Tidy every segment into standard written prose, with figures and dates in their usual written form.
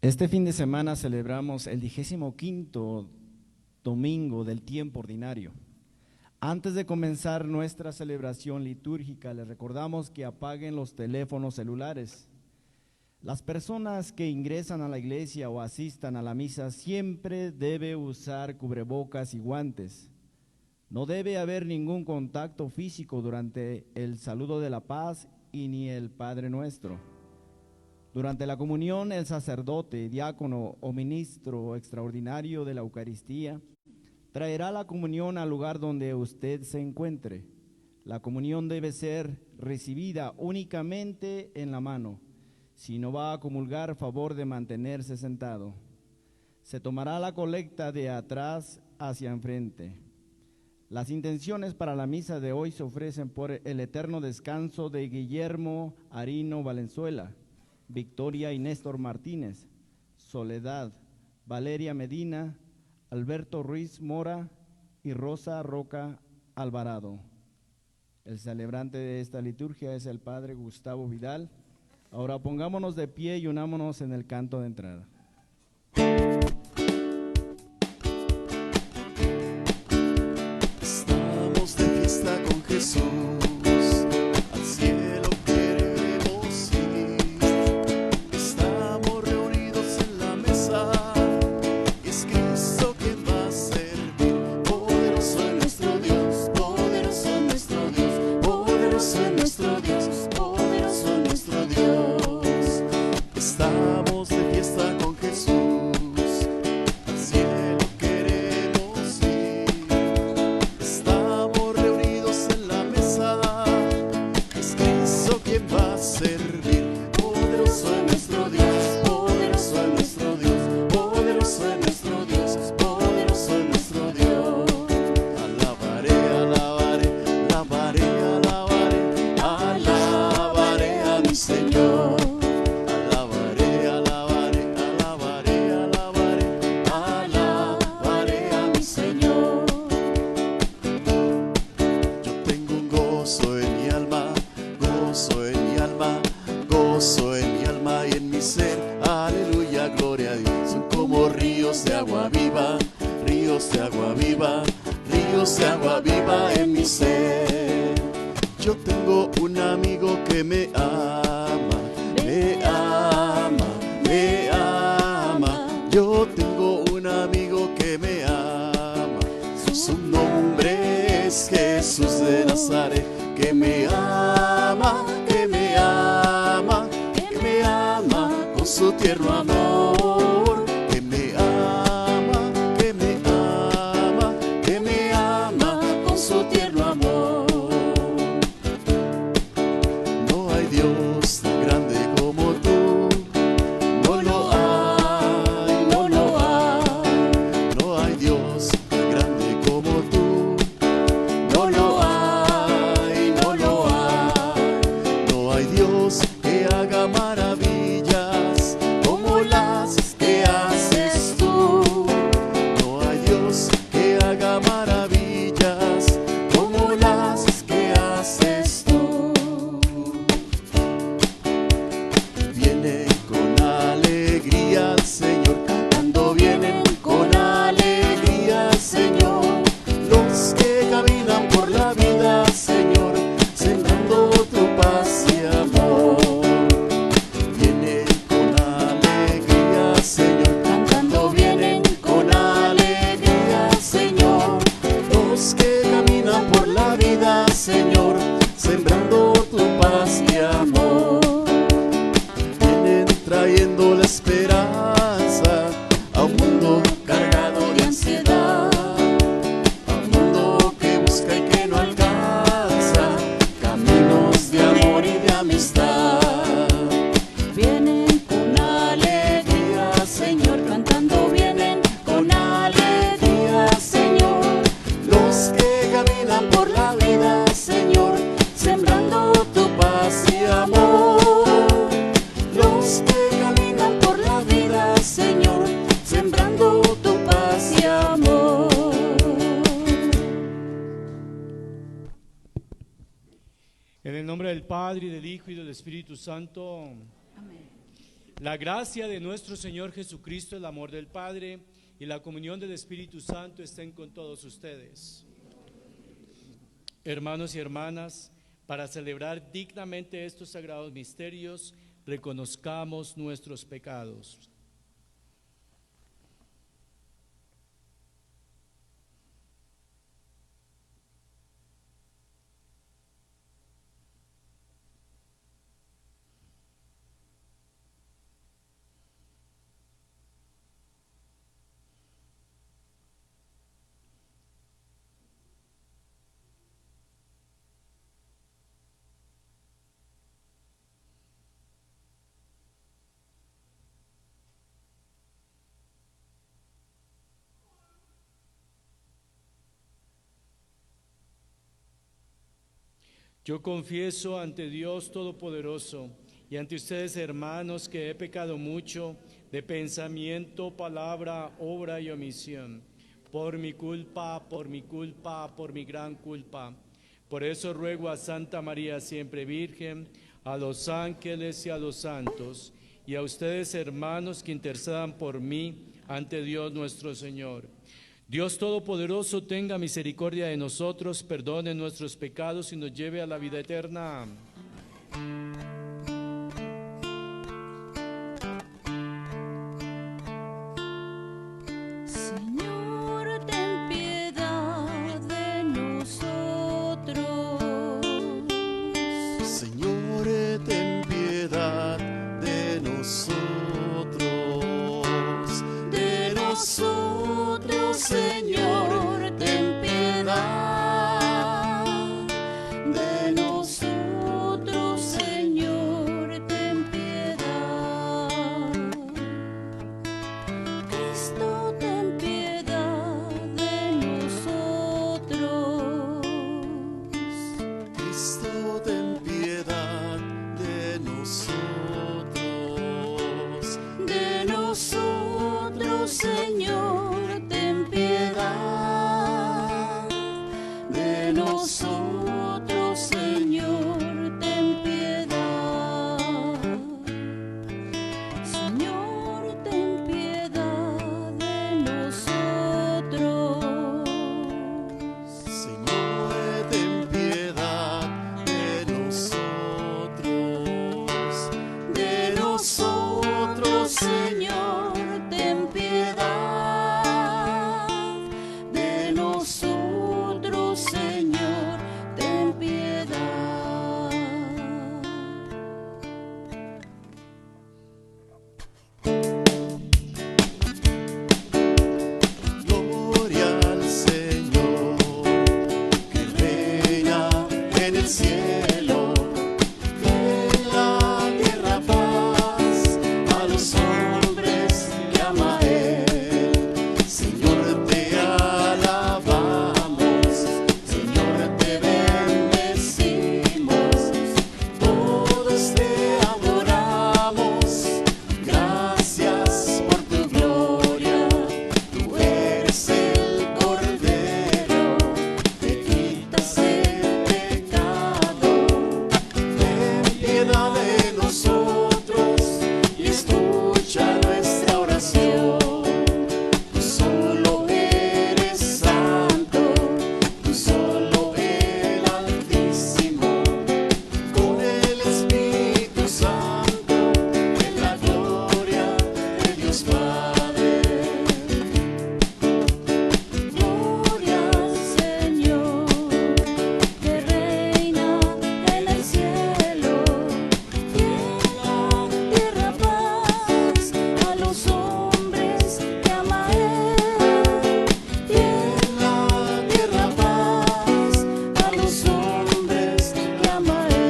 Este fin de semana celebramos el 25º domingo del tiempo ordinario. Antes de comenzar nuestra celebración litúrgica, les recordamos que apaguen los teléfonos celulares. Las personas que ingresan a la iglesia o asistan a la misa siempre deben usar cubrebocas y guantes. No debe haber ningún contacto físico durante el saludo de la paz y ni el Padre Nuestro. Durante la comunión, el sacerdote, diácono o ministro extraordinario de la Eucaristía traerá la comunión al lugar donde usted se encuentre. La comunión debe ser recibida únicamente en la mano. Si no va a comulgar, favor de mantenerse sentado. Se tomará la colecta de atrás hacia enfrente. Las intenciones para la misa de hoy se ofrecen por el eterno descanso de Guillermo Arino Valenzuela, Victoria y Néstor Martínez, Soledad, Valeria Medina, Alberto Ruiz Mora y Rosa Roca Alvarado. El celebrante de esta liturgia es el Padre Gustavo Vidal. Ahora pongámonos de pie y unámonos en el canto de entrada. Estamos de fiesta con Jesús, al cielo queremos ir. Estamos reunidos en la mesa, y es Cristo quien va a servir. Poderoso es nuestro Dios, poderoso es nuestro Dios, poderoso es nuestro Dios, poderoso es nuestro Dios. Estamos de fiesta con Jesús, al cielo queremos ir. Estamos reunidos en la mesa, es Cristo quien va a servir. Poderoso es nuestro Dios, poderoso es nuestro Dios, poderoso es nuestro Dios, poderoso es nuestro Dios. Alabaré, alabaré, alabaré, alabaré, alabaré a mi Señor. Alabaré, alabaré, alabaré, alabaré, alabaré a mi Señor. Yo tengo un gozo en mi alma, gozo en mi alma, gozo en mi alma y en mi ser. Aleluya, gloria a Dios. Son como ríos de agua viva, ríos de agua viva, ríos de agua viva en mi ser. Yo tengo un amigo que me ama, me ama, me ama. Yo tengo un amigo que me ama. Su nombre es Jesús de Nazaret, que me ama, que me ama, que me ama con su tierno amor. Que me ama, que me ama, que me ama con su tierno amor. No hay Dios tan grande como tú, no lo hay, no lo hay. No hay Dios tan grande como tú, no lo hay, no lo hay. No hay Dios que haga maravillas como las que haces tú. No hay Dios que haga maravillas como las que haces tú. Vienen con alegría al Señor, cantando vienen con alegría al Señor. Los que caminan por la vida, Señor, sembrando tu paz y amor. Vienen con alegría, Señor, cantando vienen con alegría, Señor. Los que caminan por la vida, Señor, sembrando tu paz y amor. Vienen trayendo la esperanza a un mundo cargado de ansiedad, a un mundo que busca y que no alcanza caminos de amor y de amistad. Vienen con alegría, Señor, cantando vienen con alegría, Señor. Los que caminan por la vida, Señor, sembrando tu paz y amor. Los que caminan por la vida, Señor, sembrando tu paz y amor. En el nombre del Padre, y del Hijo, y del Espíritu Santo. Amén. La gracia de nuestro Señor Jesucristo, el amor del Padre y la comunión del Espíritu Santo estén con todos ustedes. Hermanos y hermanas, para celebrar dignamente estos sagrados misterios, reconozcamos nuestros pecados. Yo confieso ante Dios Todopoderoso y ante ustedes, hermanos, que he pecado mucho de pensamiento, palabra, obra y omisión, por mi culpa, por mi gran culpa. Por eso ruego a Santa María, siempre Virgen, a los ángeles y a los santos, y a ustedes, hermanos, que intercedan por mí ante Dios nuestro Señor. Dios Todopoderoso tenga misericordia de nosotros, perdone nuestros pecados y nos lleve a la vida eterna. Señor, ten piedad de nosotros. Señor, ten piedad de nosotros. De nosotros, Señor, ten piedad. De nosotros, Señor, ten piedad. Cristo, ten piedad de nosotros. Cristo, ten piedad de nosotros. De nosotros, Señor, ten piedad. De nosotros, Señor, ten piedad. Señor, ten piedad de nosotros. Señor, ten piedad de nosotros. De nosotros, Señor, ten piedad. De nosotros, Señor, ten piedad. Gloria al Señor, que reina en el cielo. En la tierra paz a los hombres que ama Él. Señor, te alabamos, Señor, te bendecimos. Todos te adoramos, gracias por tu gloria. Tú eres el Cordero, que quitas el pecado. Ten piedad de nosotros y escucha nuestra oración. Tú solo eres santo, tú solo el Altísimo, con el Espíritu Santo, en la gloria de Dios Padre. Gloria al Señor, que reina en el cielo. Y en la tierra paz a los hombres que ama Él. Y en La tierra paz a los hombres que ama Él.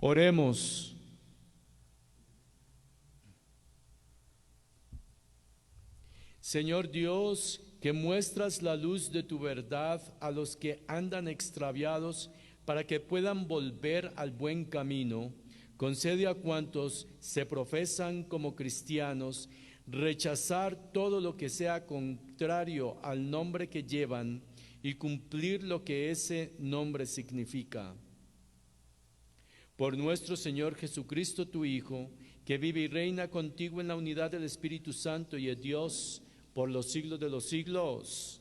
Oremos. Señor Dios, que muestras la luz de tu verdad a los que andan extraviados para que puedan volver al buen camino, concede a cuantos se profesan como cristianos rechazar todo lo que sea contrario al nombre que llevan y cumplir lo que ese nombre significa. Por nuestro Señor Jesucristo, tu Hijo, que vive y reina contigo en la unidad del Espíritu Santo y es Dios por los siglos de los siglos.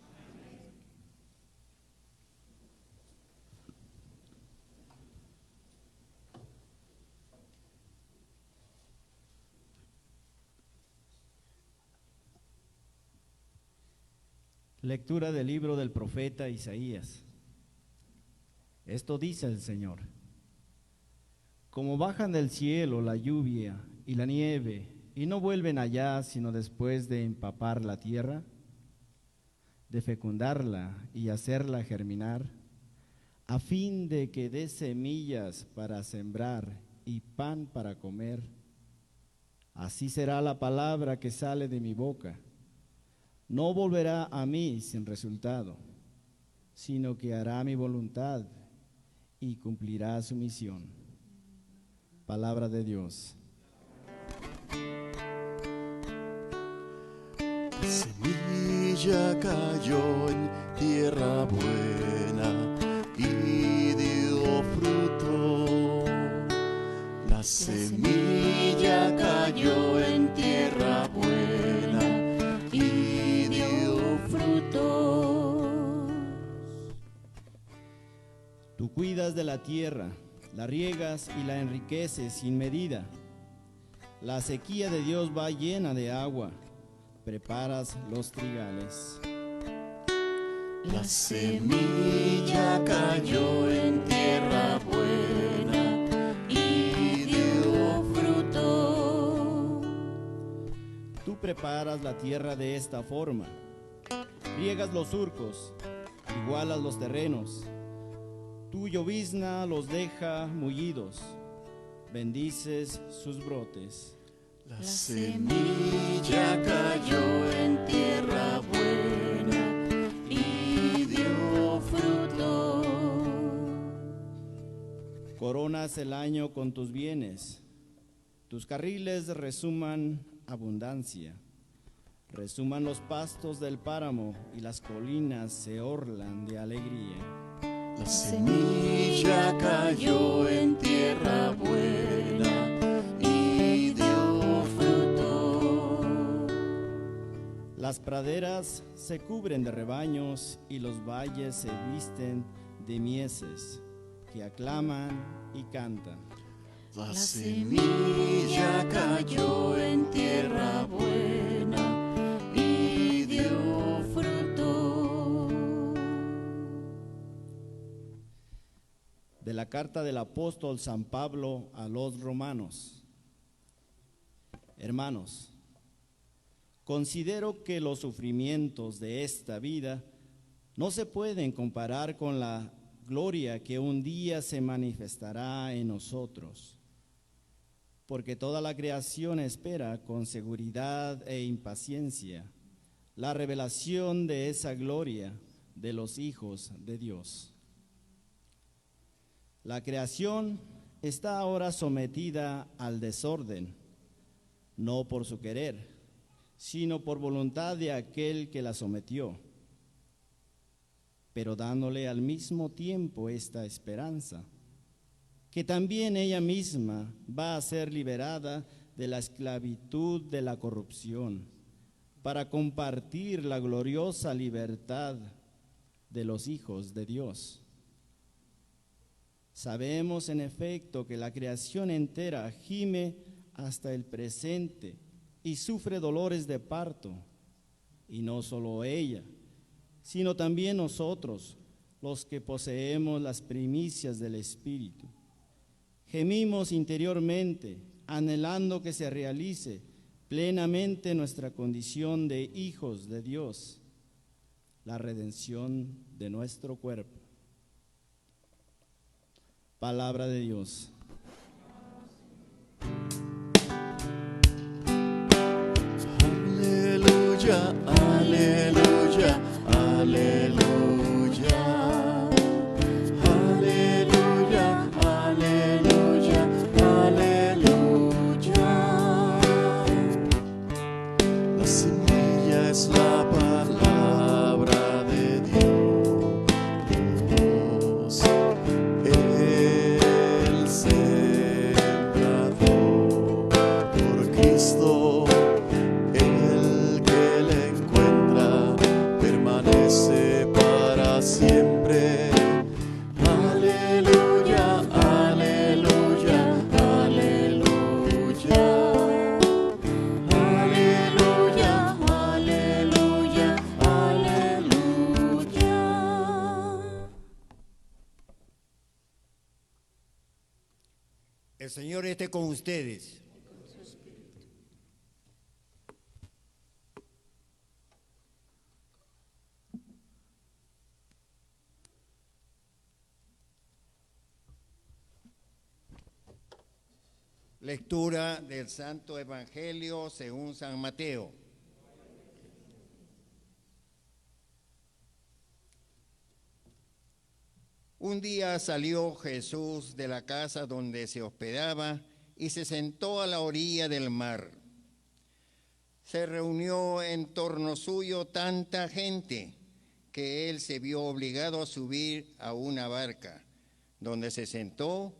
Lectura del libro del profeta Isaías. Esto dice el Señor: como bajan del cielo la lluvia y la nieve, y no vuelven allá sino después de empapar la tierra, de fecundarla y hacerla germinar, a fin de que dé semillas para sembrar y pan para comer, así será la palabra que sale de mi boca. No volverá a mí sin resultado, sino que hará mi voluntad y cumplirá su misión. Palabra de Dios. La semilla cayó en tierra buena y dio fruto. La semilla cayó en tierra buena y dio fruto. Tú cuidas de la tierra, la riegas y la enriqueces sin medida. La sequía de Dios va llena de agua, preparas los trigales. La semilla cayó en tierra buena y dio fruto. Tú preparas la tierra de esta forma, riegas los surcos, igualas los terrenos. Tu llovizna los deja mullidos, bendices sus brotes. La semilla cayó en tierra buena y dio fruto. Coronas el año con tus bienes, tus carriles resuman abundancia. Resuman los pastos del páramo y las colinas se orlan de alegría. La semilla cayó en tierra buena y dio fruto. Las praderas se cubren de rebaños y los valles se visten de mieses que aclaman y cantan. La semilla cayó en tierra buena y dio fruto. De la carta del apóstol San Pablo a los romanos. Hermanos, considero que los sufrimientos de esta vida no se pueden comparar con la gloria que un día se manifestará en nosotros, porque toda la creación espera con seguridad e impaciencia la revelación de esa gloria de los hijos de Dios. La creación está ahora sometida al desorden, no por su querer, sino por voluntad de aquel que la sometió, pero dándole al mismo tiempo esta esperanza, que también ella misma va a ser liberada de la esclavitud de la corrupción, para compartir la gloriosa libertad de los hijos de Dios. Sabemos en efecto que la creación entera gime hasta el presente y sufre dolores de parto, y no solo ella, sino también nosotros, los que poseemos las primicias del Espíritu. Gemimos interiormente, anhelando que se realice plenamente nuestra condición de hijos de Dios, la redención de nuestro cuerpo. Palabra de Dios. Aleluya, aleluya, aleluya. Aleluya, aleluya, aleluya. La semilla es la palabra de Dios. El Señor El Señor esté con ustedes. Lectura del Santo Evangelio según San Mateo. Un día salió Jesús de la casa donde se hospedaba y se sentó a la orilla del mar. Se reunió en torno suyo tanta gente que él se vio obligado a subir a una barca, donde se sentó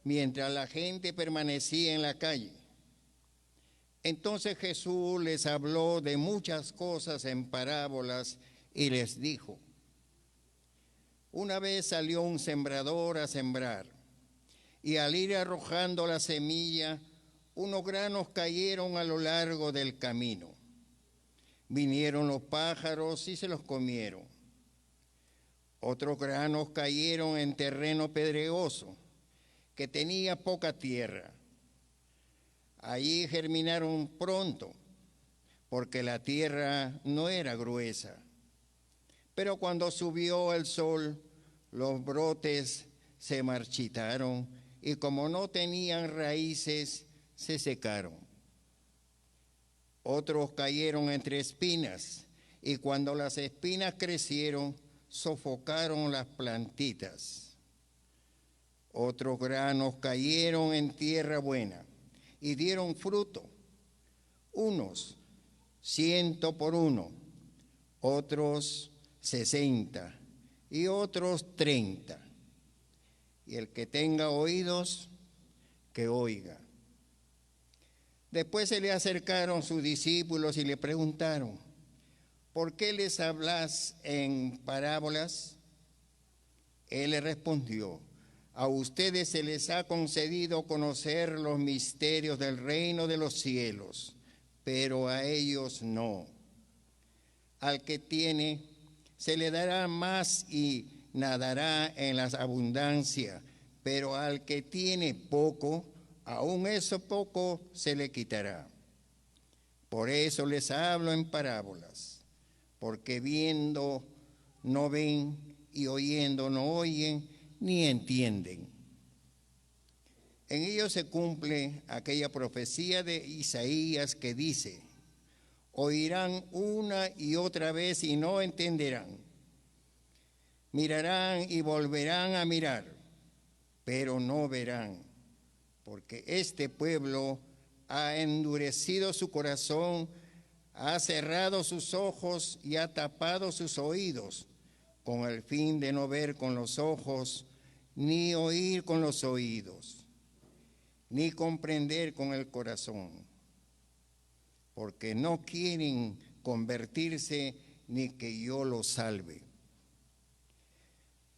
mientras la gente permanecía en la calle. Entonces Jesús les habló de muchas cosas en parábolas y les dijo: una vez salió un sembrador a sembrar, y al ir arrojando la semilla, unos granos cayeron a lo largo del camino. Vinieron los pájaros y se los comieron. Otros granos cayeron en terreno pedregoso, que tenía poca tierra. Allí germinaron pronto, porque la tierra no era gruesa. Pero cuando subió el sol, los brotes se marchitaron y como no tenían raíces, se secaron. Otros cayeron entre espinas y cuando las espinas crecieron, sofocaron las plantitas. Otros granos cayeron en tierra buena y dieron fruto, unos 100 por uno, otros 60 y otros 30. Y el que tenga oídos, que oiga. Después se le acercaron sus discípulos y le preguntaron: ¿por qué les hablas en parábolas? Él le respondió: a ustedes se les ha concedido conocer los misterios del reino de los cielos, pero a ellos no. Al que tiene, se le dará más y nadará en la abundancia, pero al que tiene poco, aún eso poco se le quitará. Por eso les hablo en parábolas, porque viendo no ven y oyendo no oyen ni entienden. En ello se cumple aquella profecía de Isaías que dice: oirán una y otra vez y no entenderán. Mirarán y volverán a mirar, pero no verán, porque este pueblo ha endurecido su corazón, ha cerrado sus ojos y ha tapado sus oídos, con el fin de no ver con los ojos, ni oír con los oídos, ni comprender con el corazón, porque no quieren convertirse ni que yo los salve.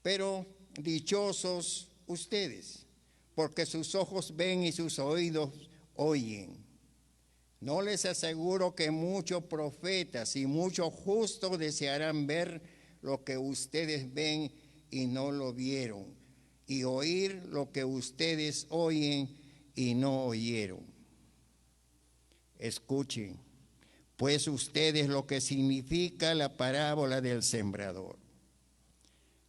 Pero dichosos ustedes, porque sus ojos ven y sus oídos oyen. No les aseguro que muchos profetas y muchos justos desearán ver lo que ustedes ven y no lo vieron, y oír lo que ustedes oyen y no oyeron. Escuchen, pues ustedes lo que significa la parábola del sembrador.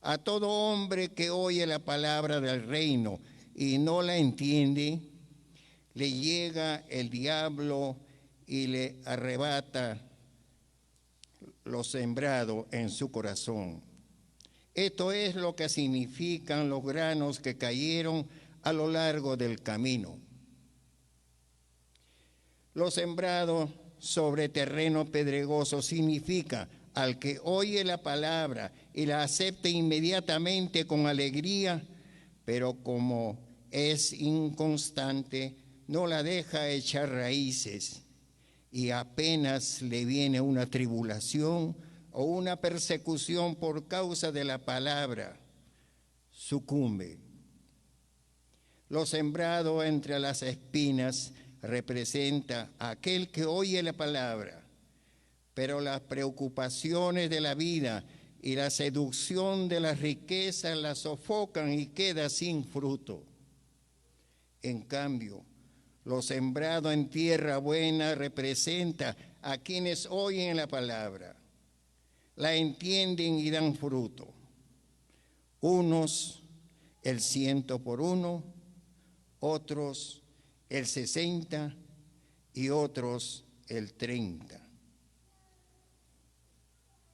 A todo hombre que oye la palabra del reino y no la entiende, le llega el diablo y le arrebata lo sembrado en su corazón. Esto es lo que significan los granos que cayeron a lo largo del camino. Lo sembrado sobre terreno pedregoso significa al que oye la palabra y la acepta inmediatamente con alegría, pero como es inconstante, no la deja echar raíces y apenas le viene una tribulación o una persecución por causa de la palabra, sucumbe. Lo sembrado entre las espinas representa a aquel que oye la palabra, pero las preocupaciones de la vida y la seducción de las riquezas la sofocan y queda sin fruto. En cambio, lo sembrado en tierra buena representa a quienes oyen la palabra, la entienden y dan fruto. Unos el 100 por uno, otros el 60 y otros el 30.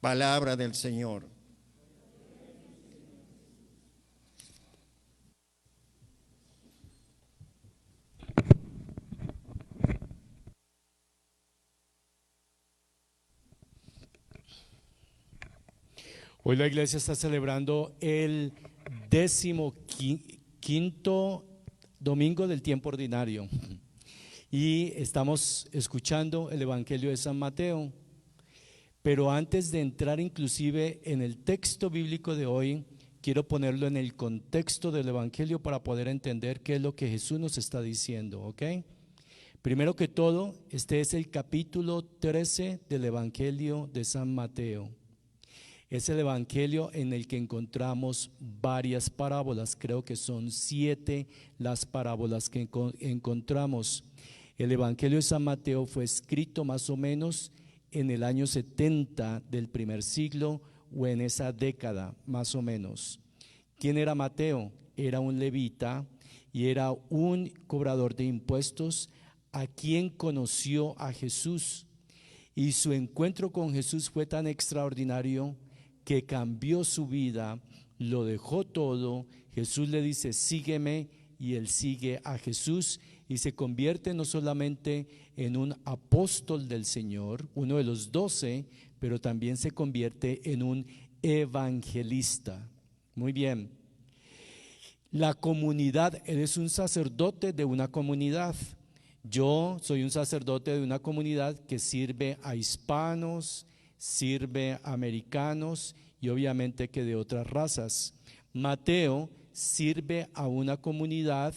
Palabra del Señor. Hoy la iglesia está celebrando el 15º domingo del tiempo ordinario y estamos escuchando el Evangelio de San Mateo. Pero antes de entrar inclusive en el texto bíblico de hoy, quiero ponerlo en el contexto del Evangelio para poder entender qué es lo que Jesús nos está diciendo, ¿ok? Primero que todo, este es el capítulo 13 del Evangelio de San Mateo. Es el evangelio en el que encontramos varias parábolas, creo que son 7 las parábolas que encontramos. El evangelio de San Mateo fue escrito más o menos en el año 70 del primer siglo o en esa década más o menos. ¿Quién era Mateo? Era un levita y era un cobrador de impuestos a quien conoció a Jesús, y su encuentro con Jesús fue tan extraordinario que cambió su vida, lo dejó todo. Jesús le dice: sígueme, y él sigue a Jesús y se convierte no solamente en un apóstol del Señor, uno de los 12, pero también se convierte en un evangelista. Muy bien. La comunidad, él es un sacerdote de una comunidad. Yo soy un sacerdote de una comunidad que sirve a hispanos, sirve a americanos y obviamente que de otras razas. Mateo sirve a una comunidad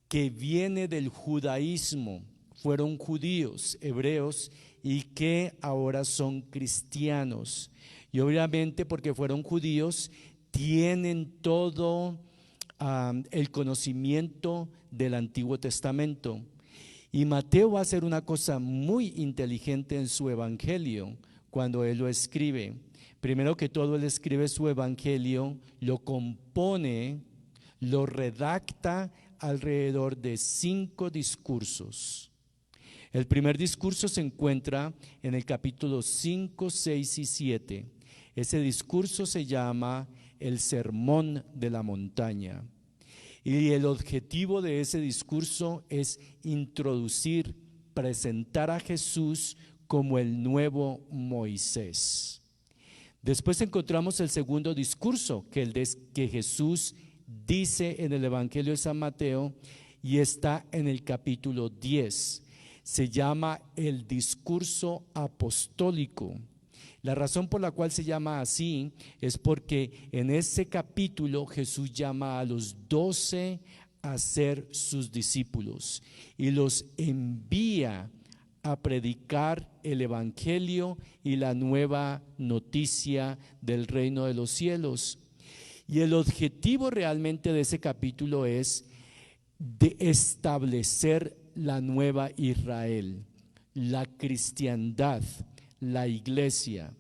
que viene del judaísmo, fueron judíos, hebreos, y que ahora son cristianos. Y obviamente porque fueron judíos, tienen todo el conocimiento del Antiguo Testamento. Y Mateo va a hacer una cosa muy inteligente en su evangelio cuando él lo escribe. Primero que todo, él escribe su evangelio, lo compone, lo redacta alrededor de 5 discursos. El primer discurso se encuentra en el capítulo 5, 6 y 7. Ese discurso se llama el Sermón de la Montaña. Y el objetivo de ese discurso es introducir, presentar a Jesús como el nuevo Moisés. Después encontramos el segundo discurso que Jesús dice en el Evangelio de San Mateo y está en el capítulo 10. Se llama el discurso apostólico. La razón por la cual se llama así es porque en ese capítulo Jesús llama a los 12 a ser sus discípulos y los envía a predicar el evangelio y la nueva noticia del reino de los cielos. Y el objetivo realmente de ese capítulo es de establecer la nueva Israel, la cristiandad, la iglesia.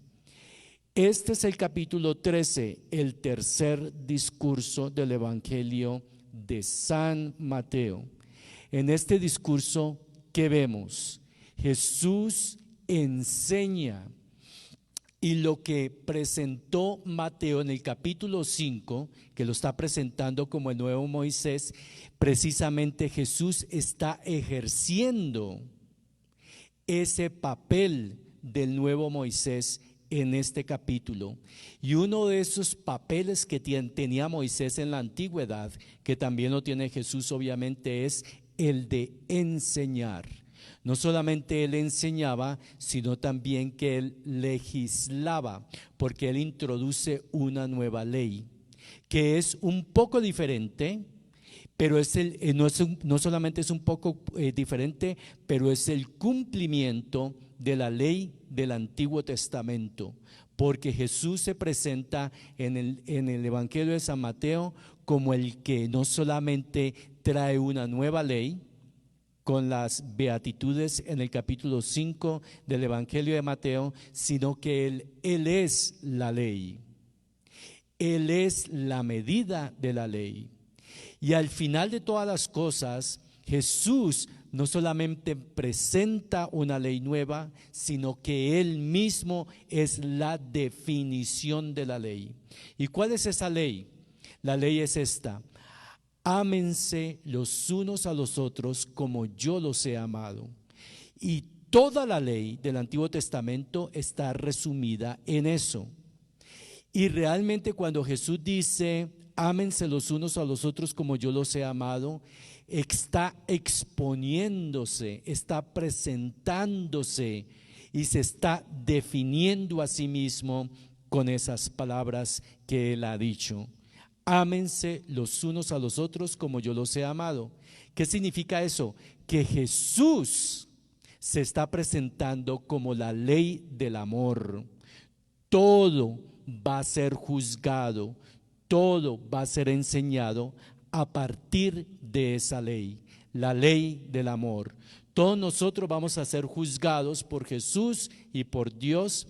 Este es el capítulo 13, el tercer discurso del Evangelio de San Mateo. En este discurso, ¿qué vemos? Jesús enseña, y lo que presentó Mateo en el capítulo 5, que lo está presentando como el nuevo Moisés, precisamente Jesús está ejerciendo ese papel del nuevo Moisés en este capítulo. Y uno de esos papeles que tenía Moisés en la antigüedad, que también lo tiene Jesús obviamente, es el de enseñar. No solamente él enseñaba, sino también que él legislaba, porque él introduce una nueva ley, que es un poco diferente, pero no solamente es un poco diferente, pero es el cumplimiento de la ley del Antiguo Testamento, porque Jesús se presenta en el Evangelio de San Mateo como el que no solamente trae una nueva ley con las beatitudes en el capítulo 5 del Evangelio de Mateo, sino que Él es la ley. Él es la medida de la ley. Y al final de todas las cosas, Jesús no solamente presenta una ley nueva, sino que Él mismo es la definición de la ley. ¿Y cuál es esa ley? La ley es esta: ámense los unos a los otros como yo los he amado. Y toda la ley del Antiguo Testamento está resumida en eso. Y realmente cuando Jesús dice, ámense los unos a los otros como yo los he amado, está exponiéndose, está presentándose y se está definiendo a sí mismo con esas palabras que Él ha dicho. Ámense los unos a los otros como yo los he amado. ¿Qué significa eso? Que Jesús se está presentando como la ley del amor. Todo va a ser juzgado, todo va a ser enseñado a partir de esa ley, la ley del amor. Todos nosotros vamos a ser juzgados por Jesús y por Dios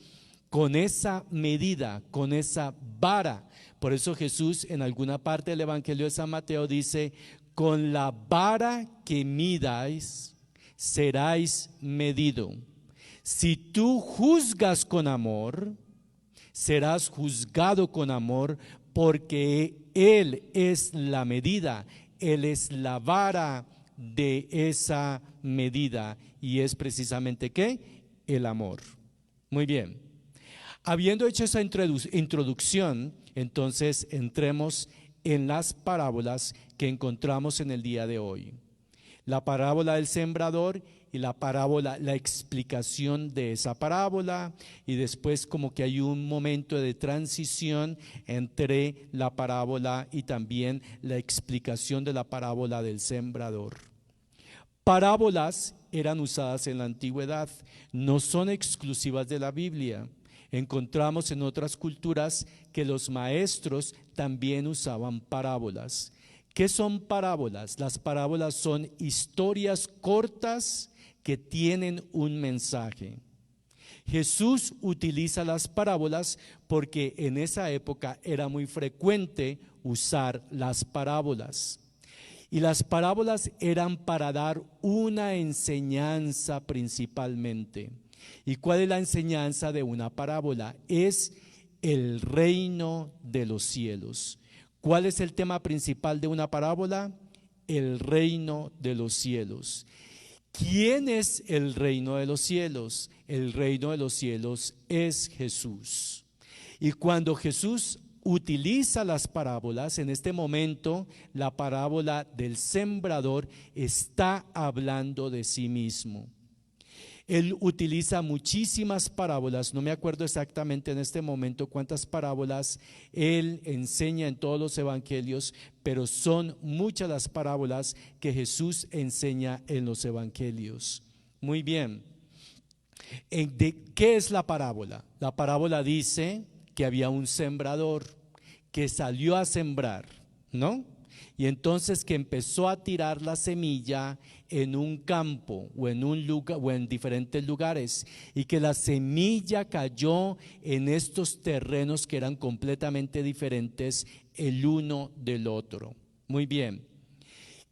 con esa medida, con esa vara. Por eso Jesús en alguna parte del Evangelio de San Mateo dice, con la vara que midáis, seráis medido. Si tú juzgas con amor, serás juzgado con amor, porque Él es la medida, Él es la vara de esa medida, y es precisamente ¿qué? El amor. Muy bien. Habiendo hecho esa introducción, entonces entremos en las parábolas que encontramos en el día de hoy. La parábola del sembrador y la parábola, la explicación de esa parábola, y después como que hay un momento de transición entre la parábola y también la explicación de la parábola del sembrador. Parábolas eran usadas en la antigüedad, no son exclusivas de la Biblia. Encontramos en otras culturas que los maestros también usaban parábolas. ¿Qué son parábolas? Las parábolas son historias cortas que tienen un mensaje. Jesús utiliza las parábolas porque en esa época era muy frecuente usar las parábolas. Y las parábolas eran para dar una enseñanza principalmente. ¿Y cuál es la enseñanza de una parábola? Es el reino de los cielos. ¿Cuál es el tema principal de una parábola? El reino de los cielos. ¿Quién es el reino de los cielos? El reino de los cielos es Jesús. Y cuando Jesús utiliza las parábolas, en este momento la parábola del sembrador está hablando de sí mismo. Él utiliza muchísimas parábolas, no me acuerdo exactamente en este momento cuántas parábolas Él enseña en todos los evangelios, pero son muchas las parábolas que Jesús enseña en los evangelios. Muy bien, ¿de qué es la parábola? La parábola dice que había un sembrador que salió a sembrar, ¿no? Y entonces que empezó a tirar la semilla en un campo o en un lugar o en diferentes lugares, y que la semilla cayó en estos terrenos que eran completamente diferentes el uno del otro. Muy bien.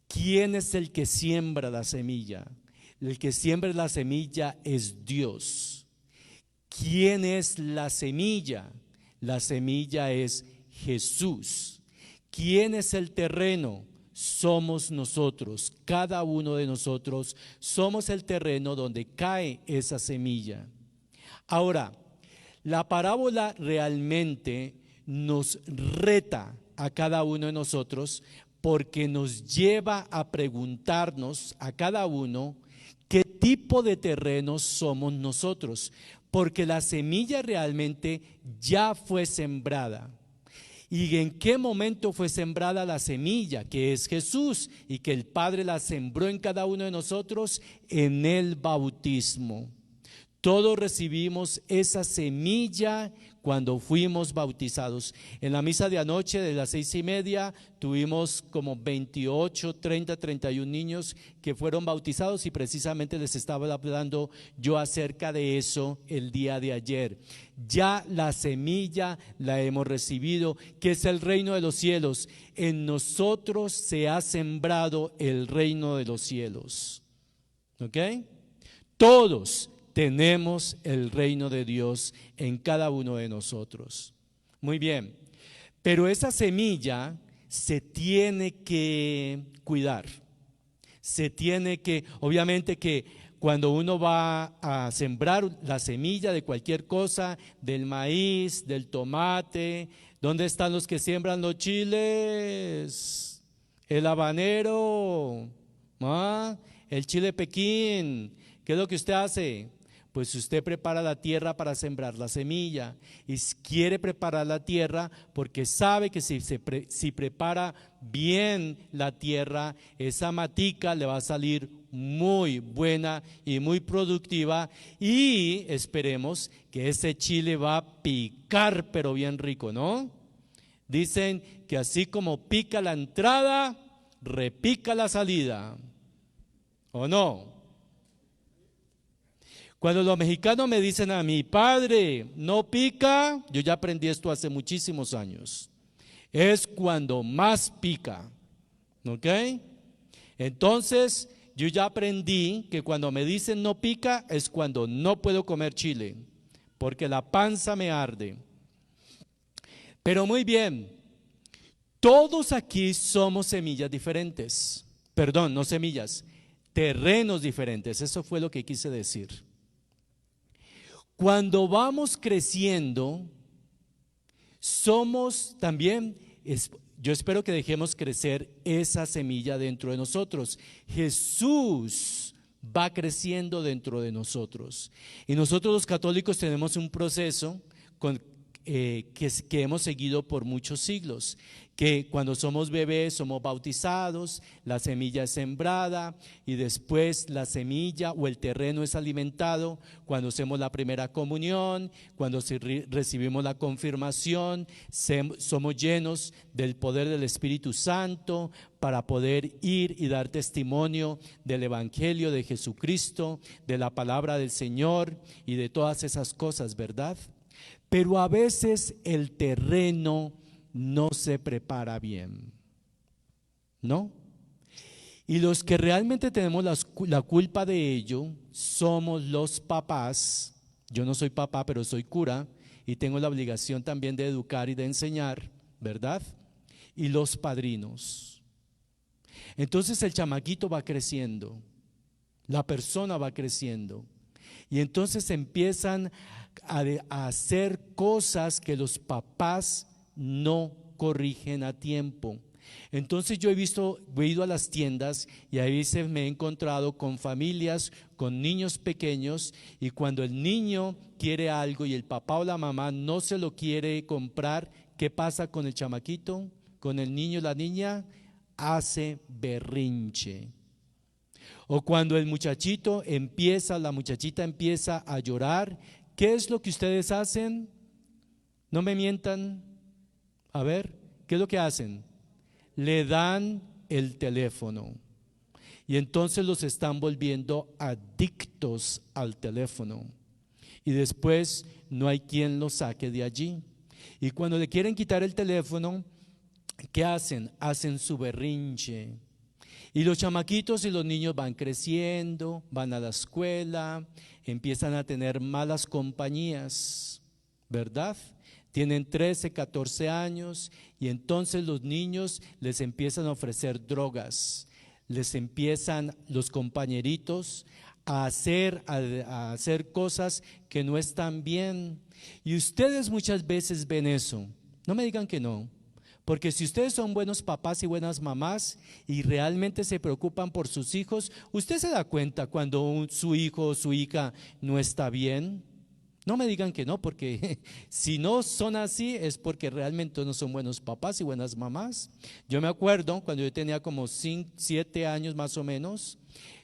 ¿Quién es el que siembra la semilla? El que siembra la semilla es Dios. ¿Quién es la semilla? La semilla es Jesús. ¿Quién es el terreno? Somos nosotros, cada uno de nosotros somos el terreno donde cae esa semilla. Ahora, la parábola realmente nos reta a cada uno de nosotros porque nos lleva a preguntarnos a cada uno qué tipo de terreno somos nosotros, porque la semilla realmente ya fue sembrada. ¿Y en qué momento fue sembrada la semilla? Que es Jesús, y que el Padre la sembró en cada uno de nosotros en el bautismo. Todos recibimos esa semilla cuando fuimos bautizados. En la misa de anoche de las 6:30 tuvimos como 28, 30, 31 niños que fueron bautizados y precisamente les estaba hablando yo acerca de eso el día de ayer. Ya la semilla la hemos recibido, que es el reino de los cielos. En nosotros se ha sembrado el reino de los cielos. ¿Ok? Todos tenemos el reino de Dios en cada uno de nosotros. Muy bien, pero esa semilla se tiene que cuidar. Se tiene que, obviamente que cuando uno va a sembrar la semilla de cualquier cosa, del maíz, del tomate, ¿dónde están los que siembran los chiles? El habanero, el chile Pekín. ¿Qué es lo que usted hace? Pues usted prepara la tierra para sembrar la semilla y quiere preparar la tierra porque sabe que si prepara bien la tierra, esa matica le va a salir muy buena y muy productiva y esperemos que ese chile va a picar pero bien rico, ¿no? Dicen que así como pica la entrada, repica la salida, ¿o no? Cuando los mexicanos me dicen a mí, padre, no pica, yo ya aprendí esto hace muchísimos años. Es cuando más pica, ¿ok? Entonces, yo ya aprendí que cuando me dicen no pica es cuando no puedo comer chile, porque la panza me arde. Pero muy bien, todos aquí somos semillas diferentes, perdón, no semillas, terrenos diferentes, eso fue lo que quise decir. Cuando vamos creciendo, somos también, yo espero que dejemos crecer esa semilla dentro de nosotros. Jesús va creciendo dentro de nosotros. Y nosotros los católicos tenemos un proceso que hemos seguido por muchos siglos, que cuando somos bebés somos bautizados, la semilla es sembrada y después la semilla o el terreno es alimentado cuando hacemos la primera comunión, cuando recibimos la confirmación, somos llenos del poder del Espíritu Santo para poder ir y dar testimonio del Evangelio de Jesucristo, de la palabra del Señor y de todas esas cosas, ¿verdad? Pero a veces el terreno no se prepara bien, ¿no? Y los que realmente tenemos la culpa de ello somos los papás. Yo no soy papá, pero soy cura y tengo la obligación también de educar y de enseñar, ¿verdad? Y los padrinos. Entonces el chamaquito va creciendo, la persona va creciendo y entonces empiezan a hacer cosas que los papás no corrigen a tiempo. Entonces yo he ido a las tiendas y a veces me he encontrado con familias, con niños pequeños, y cuando el niño quiere algo y el papá o la mamá no se lo quiere comprar, ¿qué pasa con el chamaquito? Con el niño o la niña, hace berrinche. O cuando el muchachito la muchachita empieza a llorar, ¿qué es lo que ustedes hacen? No me mientan. A ver, ¿qué es lo que hacen? Le dan el teléfono y entonces los están volviendo adictos al teléfono y después no hay quien los saque de allí. Y cuando le quieren quitar el teléfono, ¿qué hacen? Hacen su berrinche. Y los chamaquitos y los niños van creciendo, van a la escuela, empiezan a tener malas compañías, ¿verdad? Tienen 13, 14 años y entonces los niños les empiezan a ofrecer drogas, les empiezan los compañeritos a hacer cosas que no están bien. Y ustedes muchas veces ven eso, no me digan que no. Porque si ustedes son buenos papás y buenas mamás y realmente se preocupan por sus hijos, usted se da cuenta cuando su hijo o su hija no está bien. No me digan que no, porque si no son así es porque realmente no son buenos papás y buenas mamás. Yo me acuerdo cuando yo tenía como 7 años más o menos,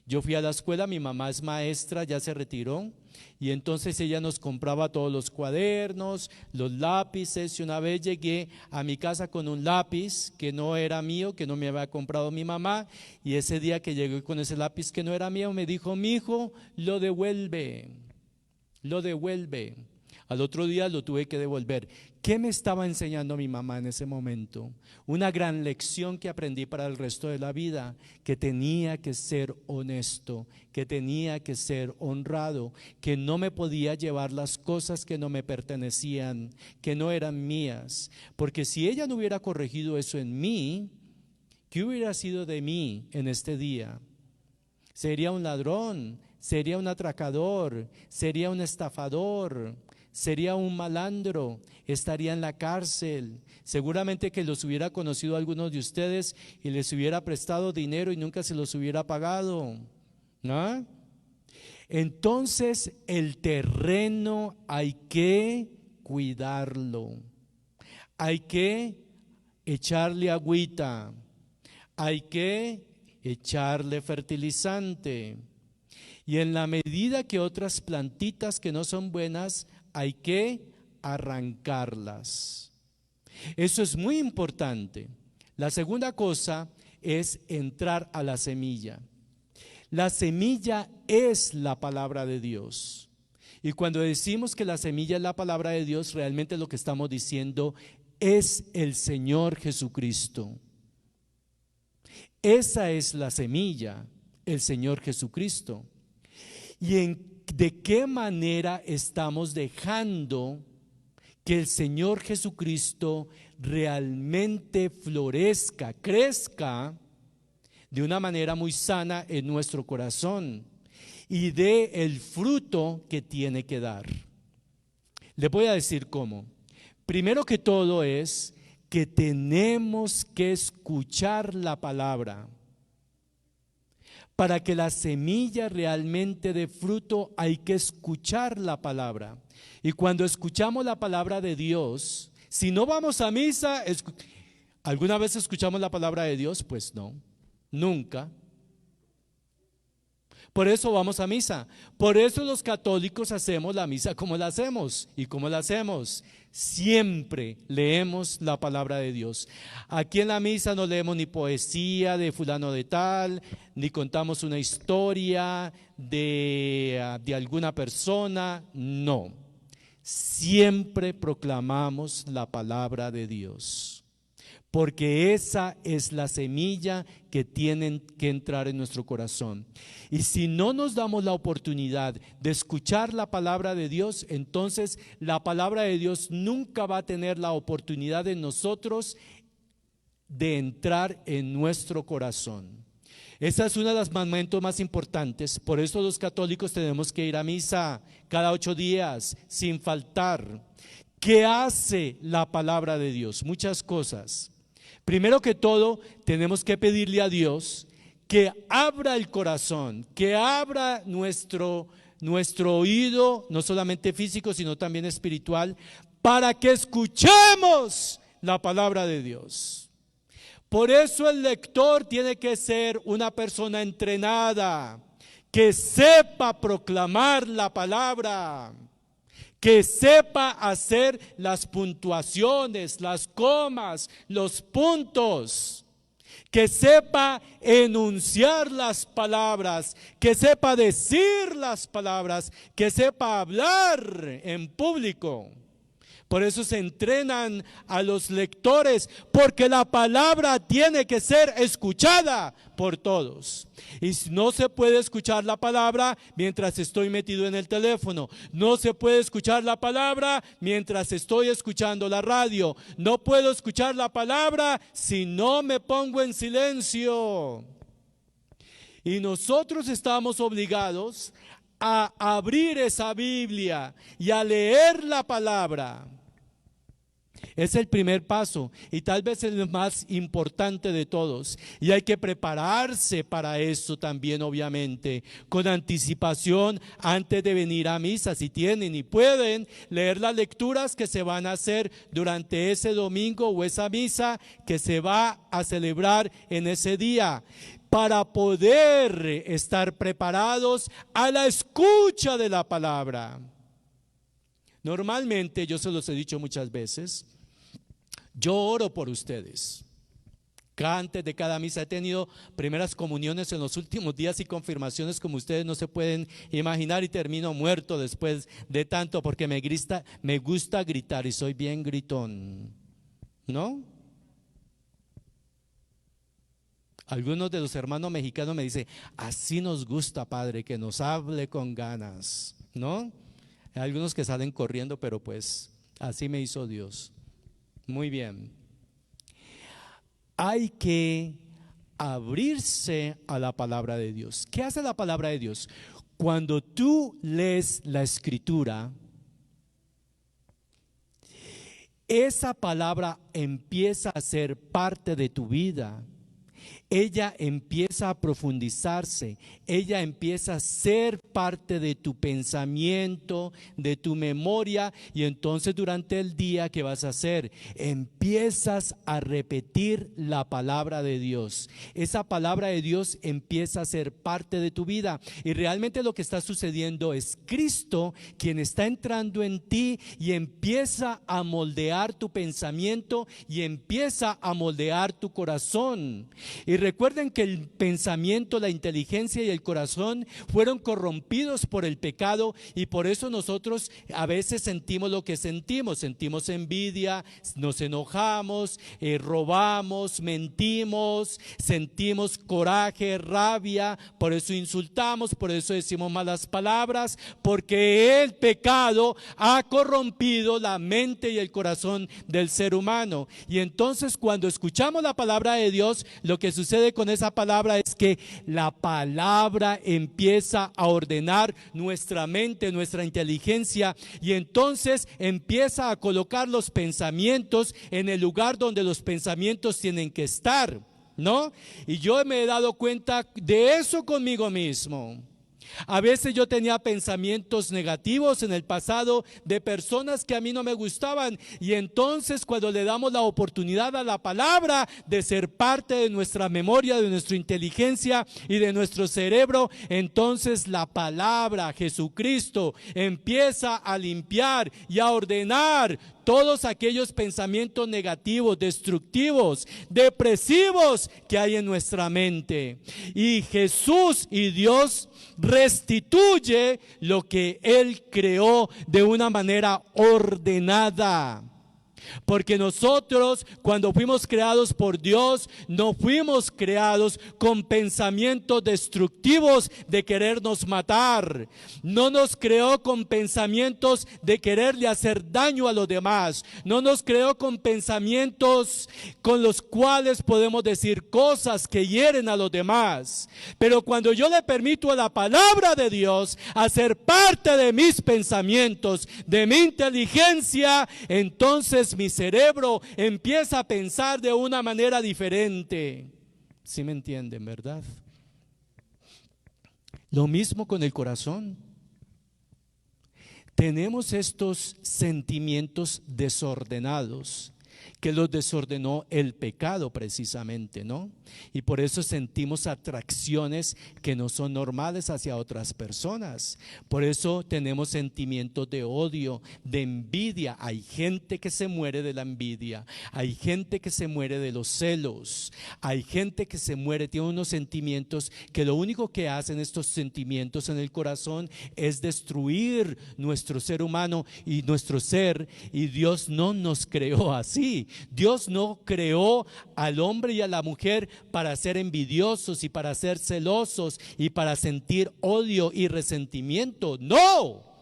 Yo fui a la escuela, mi mamá es maestra, ya se retiró, y entonces ella nos compraba todos los cuadernos, los lápices, y una vez llegué a mi casa con un lápiz que no era mío, que no me había comprado mi mamá, y ese día que llegué con ese lápiz que no era mío, me dijo: mi hijo, lo devuelve. Al otro día lo tuve que devolver. ¿Qué me estaba enseñando mi mamá en ese momento? Una gran lección que aprendí para el resto de la vida, que tenía que ser honesto, que tenía que ser honrado, que no me podía llevar las cosas que no me pertenecían, que no eran mías, porque si ella no hubiera corregido eso en mí, ¿qué hubiera sido de mí en este día? Sería un ladrón, sería un atracador, sería un estafador, sería un malandro, estaría en la cárcel. Seguramente que los hubiera conocido a algunos de ustedes y les hubiera prestado dinero y nunca se los hubiera pagado, ¿no? Entonces el terreno hay que cuidarlo, hay que echarle agüita, hay que echarle fertilizante, y en la medida que otras plantitas que no son buenas, hay que arrancarlas. Eso es muy importante. La segunda cosa es entrar a la semilla. La semilla es la palabra de Dios. Y cuando decimos que la semilla es la palabra de Dios, realmente lo que estamos diciendo es el Señor Jesucristo. Esa es la semilla, el Señor Jesucristo. ¿Y de qué manera estamos dejando que el Señor Jesucristo realmente florezca, crezca de una manera muy sana en nuestro corazón y dé el fruto que tiene que dar? Le voy a decir cómo. Primero que todo es que tenemos que escuchar la palabra. Para que la semilla realmente dé fruto hay que escuchar la palabra. Y cuando escuchamos la palabra de Dios, si no vamos a misa, ¿alguna vez escuchamos la palabra de Dios? Pues no, nunca. Por eso vamos a misa. Por eso los católicos hacemos la misa como la hacemos. ¿Y cómo la hacemos? Siempre leemos la palabra de Dios. Aquí en la misa no leemos ni poesía de fulano de tal, ni contamos una historia de alguna persona. No. Siempre proclamamos la palabra de Dios. Porque esa es la semilla que tiene que entrar en nuestro corazón. Y si no nos damos la oportunidad de escuchar la palabra de Dios, entonces la palabra de Dios nunca va a tener la oportunidad en nosotros de entrar en nuestro corazón. Esa es uno de los mandamientos más importantes. Por eso los católicos tenemos que ir a misa cada 8 días, sin faltar. ¿Qué hace la palabra de Dios? Muchas cosas. Primero que todo, tenemos que pedirle a Dios que abra el corazón, que abra nuestro oído, no solamente físico, sino también espiritual, para que escuchemos la palabra de Dios. Por eso el lector tiene que ser una persona entrenada, que sepa proclamar la palabra, que sepa hacer las puntuaciones, las comas, los puntos, que sepa enunciar las palabras, que sepa decir las palabras, que sepa hablar en público. Por eso se entrenan a los lectores, porque la palabra tiene que ser escuchada por todos. Y no se puede escuchar la palabra mientras estoy metido en el teléfono. No se puede escuchar la palabra mientras estoy escuchando la radio. No puedo escuchar la palabra si no me pongo en silencio. Y nosotros estamos obligados a abrir esa Biblia y a leer la palabra. Es el primer paso y tal vez el más importante de todos. Y hay que prepararse para eso también, obviamente, con anticipación antes de venir a misa. Si tienen y pueden, leer las lecturas que se van a hacer durante ese domingo o esa misa que se va a celebrar en ese día. para poder estar preparados a la escucha de la palabra. Normalmente, yo se los he dicho muchas veces, yo oro por ustedes. Antes de cada misa he tenido primeras comuniones en los últimos días y confirmaciones como ustedes no se pueden imaginar, y termino muerto después de tanto, porque me gusta gritar y soy bien gritón, ¿no? Algunos de los hermanos mexicanos me dicen, así nos gusta, Padre, que nos hable con ganas, ¿no? Hay algunos que salen corriendo, pero pues así me hizo Dios. Muy bien. Hay que abrirse a la palabra de Dios. ¿Qué hace la palabra de Dios? Cuando tú lees la Escritura, esa palabra empieza a ser parte de tu vida. Ella empieza a profundizarse, ella empieza a ser parte de tu pensamiento, de tu memoria, y entonces durante el día, ¿qué vas a hacer? Empiezas a repetir la palabra de Dios. Esa palabra de Dios empieza a ser parte de tu vida, y realmente lo que está sucediendo es Cristo quien está entrando en ti y empieza a moldear tu pensamiento y empieza a moldear tu corazón. Y recuerden que el pensamiento, la inteligencia y el corazón fueron corrompidos por el pecado, y por eso nosotros a veces sentimos lo que sentimos. Sentimos envidia, nos enojamos, robamos, mentimos, sentimos coraje, rabia, por eso insultamos, por eso decimos malas palabras, porque el pecado ha corrompido la mente y el corazón del ser humano. Y entonces cuando escuchamos la palabra de Dios, lo que sucede con esa palabra es que la palabra empieza a ordenar nuestra mente, nuestra inteligencia, y entonces empieza a colocar los pensamientos en el lugar donde los pensamientos tienen que estar, ¿no? Y yo me he dado cuenta de eso conmigo mismo. A veces yo tenía pensamientos negativos en el pasado de personas que a mí no me gustaban, y entonces cuando le damos la oportunidad a la palabra de ser parte de nuestra memoria, de nuestra inteligencia y de nuestro cerebro, entonces la palabra, Jesucristo, empieza a limpiar y a ordenar todos aquellos pensamientos negativos, destructivos, depresivos que hay en nuestra mente. Y Jesús y Dios restituye lo que Él creó de una manera ordenada. Porque nosotros, cuando fuimos creados por Dios, no fuimos creados con pensamientos destructivos de querernos matar. No nos creó con pensamientos de quererle hacer daño a los demás. No nos creó con pensamientos con los cuales podemos decir cosas que hieren a los demás. Pero cuando yo le permito a la palabra de Dios hacer parte de mis pensamientos, de mi inteligencia, entonces mi cerebro empieza a pensar de una manera diferente. ¿Sí me entienden, verdad? Lo mismo con el corazón. Tenemos estos sentimientos desordenados, que los desordenó el pecado precisamente, ¿no? Y por eso sentimos atracciones que no son normales hacia otras personas. Por eso tenemos sentimientos de odio, de envidia. Hay gente que se muere de la envidia, hay gente que se muere de los celos, hay gente que se muere, tiene unos sentimientos que lo único que hacen estos sentimientos en el corazón es destruir nuestro ser humano y nuestro ser, y Dios no nos creó así. Dios no creó al hombre y a la mujer para ser envidiosos y para ser celosos y para sentir odio y resentimiento. ¡No!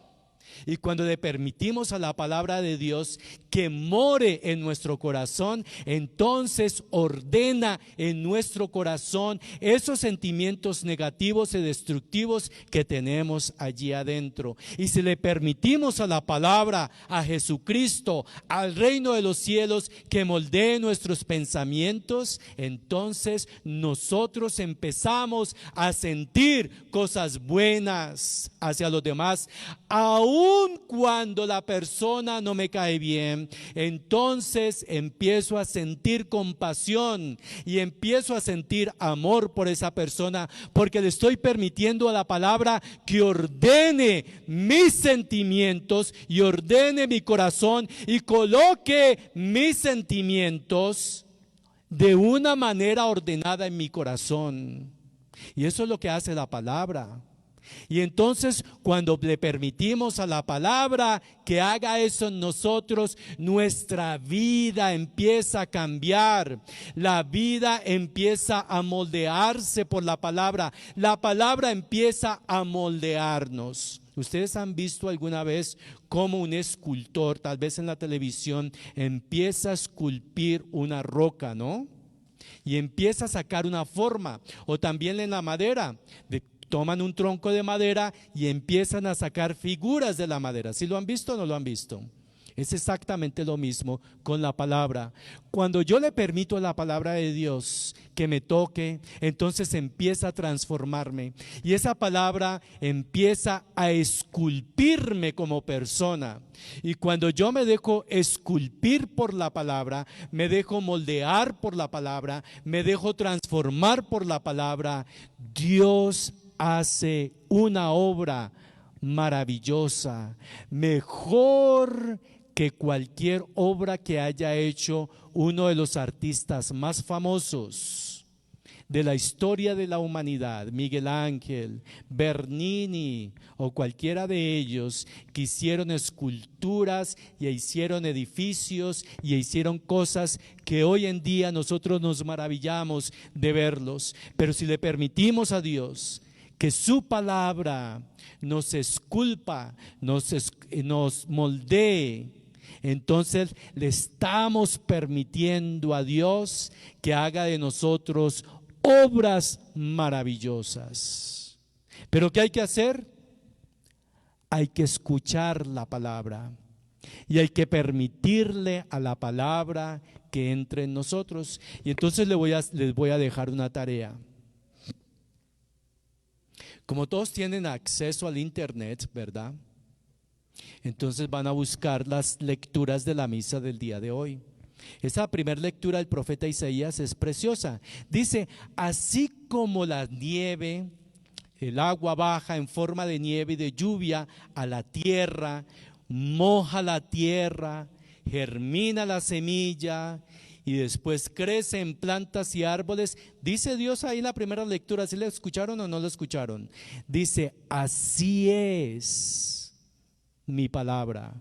Y cuando le permitimos a la palabra de Dios que more en nuestro corazón, entonces ordena en nuestro corazón esos sentimientos negativos y destructivos que tenemos allí adentro. Y si le permitimos a la palabra, a Jesucristo, al reino de los cielos, que moldee nuestros pensamientos, entonces nosotros empezamos a sentir cosas buenas hacia los demás, aún aun cuando la persona no me cae bien, entonces empiezo a sentir compasión y empiezo a sentir amor por esa persona, porque le estoy permitiendo a la palabra que ordene mis sentimientos y ordene mi corazón y coloque mis sentimientos de una manera ordenada en mi corazón. Y eso es lo que hace la palabra. Y entonces, cuando le permitimos a la palabra que haga eso en nosotros, nuestra vida empieza a cambiar. La vida empieza a moldearse por la palabra. La palabra empieza a moldearnos. ¿Ustedes han visto alguna vez cómo un escultor, tal vez en la televisión, empieza a esculpir una roca, ¿no? Y empieza a sacar una forma, o también en la madera, toman un tronco de madera y empiezan a sacar figuras de la madera. ¿Sí lo han visto o no lo han visto? Es exactamente lo mismo con la palabra. Cuando yo le permito a la palabra de Dios que me toque, entonces empieza a transformarme y esa palabra empieza a esculpirme como persona. Y cuando yo me dejo esculpir por la palabra, me dejo moldear por la palabra, me dejo transformar por la palabra, Dios hace una obra maravillosa, mejor que cualquier obra que haya hecho uno de los artistas más famosos de la historia de la humanidad, Miguel Ángel, Bernini o cualquiera de ellos, que hicieron esculturas y hicieron edificios y hicieron cosas que hoy en día nosotros nos maravillamos de verlos. Pero si le permitimos a Dios que su palabra nos esculpa, nos moldee, entonces le estamos permitiendo a Dios que haga de nosotros obras maravillosas. ¿Pero qué hay que hacer? Hay que escuchar la palabra y hay que permitirle a la palabra que entre en nosotros. Y entonces les voy a dejar una tarea. Como todos tienen acceso al internet, ¿verdad? Entonces van a buscar las lecturas de la misa del día de hoy. Esa primera lectura del profeta Isaías es preciosa. Dice, así como la nieve, el agua baja en forma de nieve y de lluvia a la tierra, moja la tierra, germina la semilla y después crece en plantas y árboles. Dice Dios ahí en la primera lectura, ¿sí lo escucharon o no lo escucharon? Dice, así es mi palabra.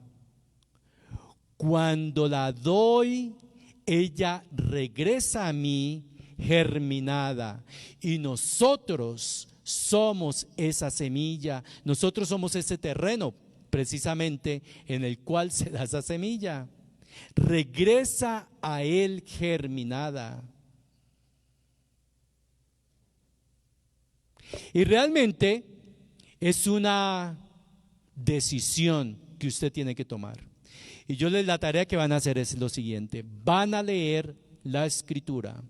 Cuando la doy, ella regresa a mí germinada. Y nosotros somos esa semilla, nosotros somos ese terreno precisamente en el cual se da esa semilla. Regresa a él germinada. Y realmente es una decisión que usted tiene que tomar. Y la tarea que van a hacer es lo siguiente: van a leer la escritura,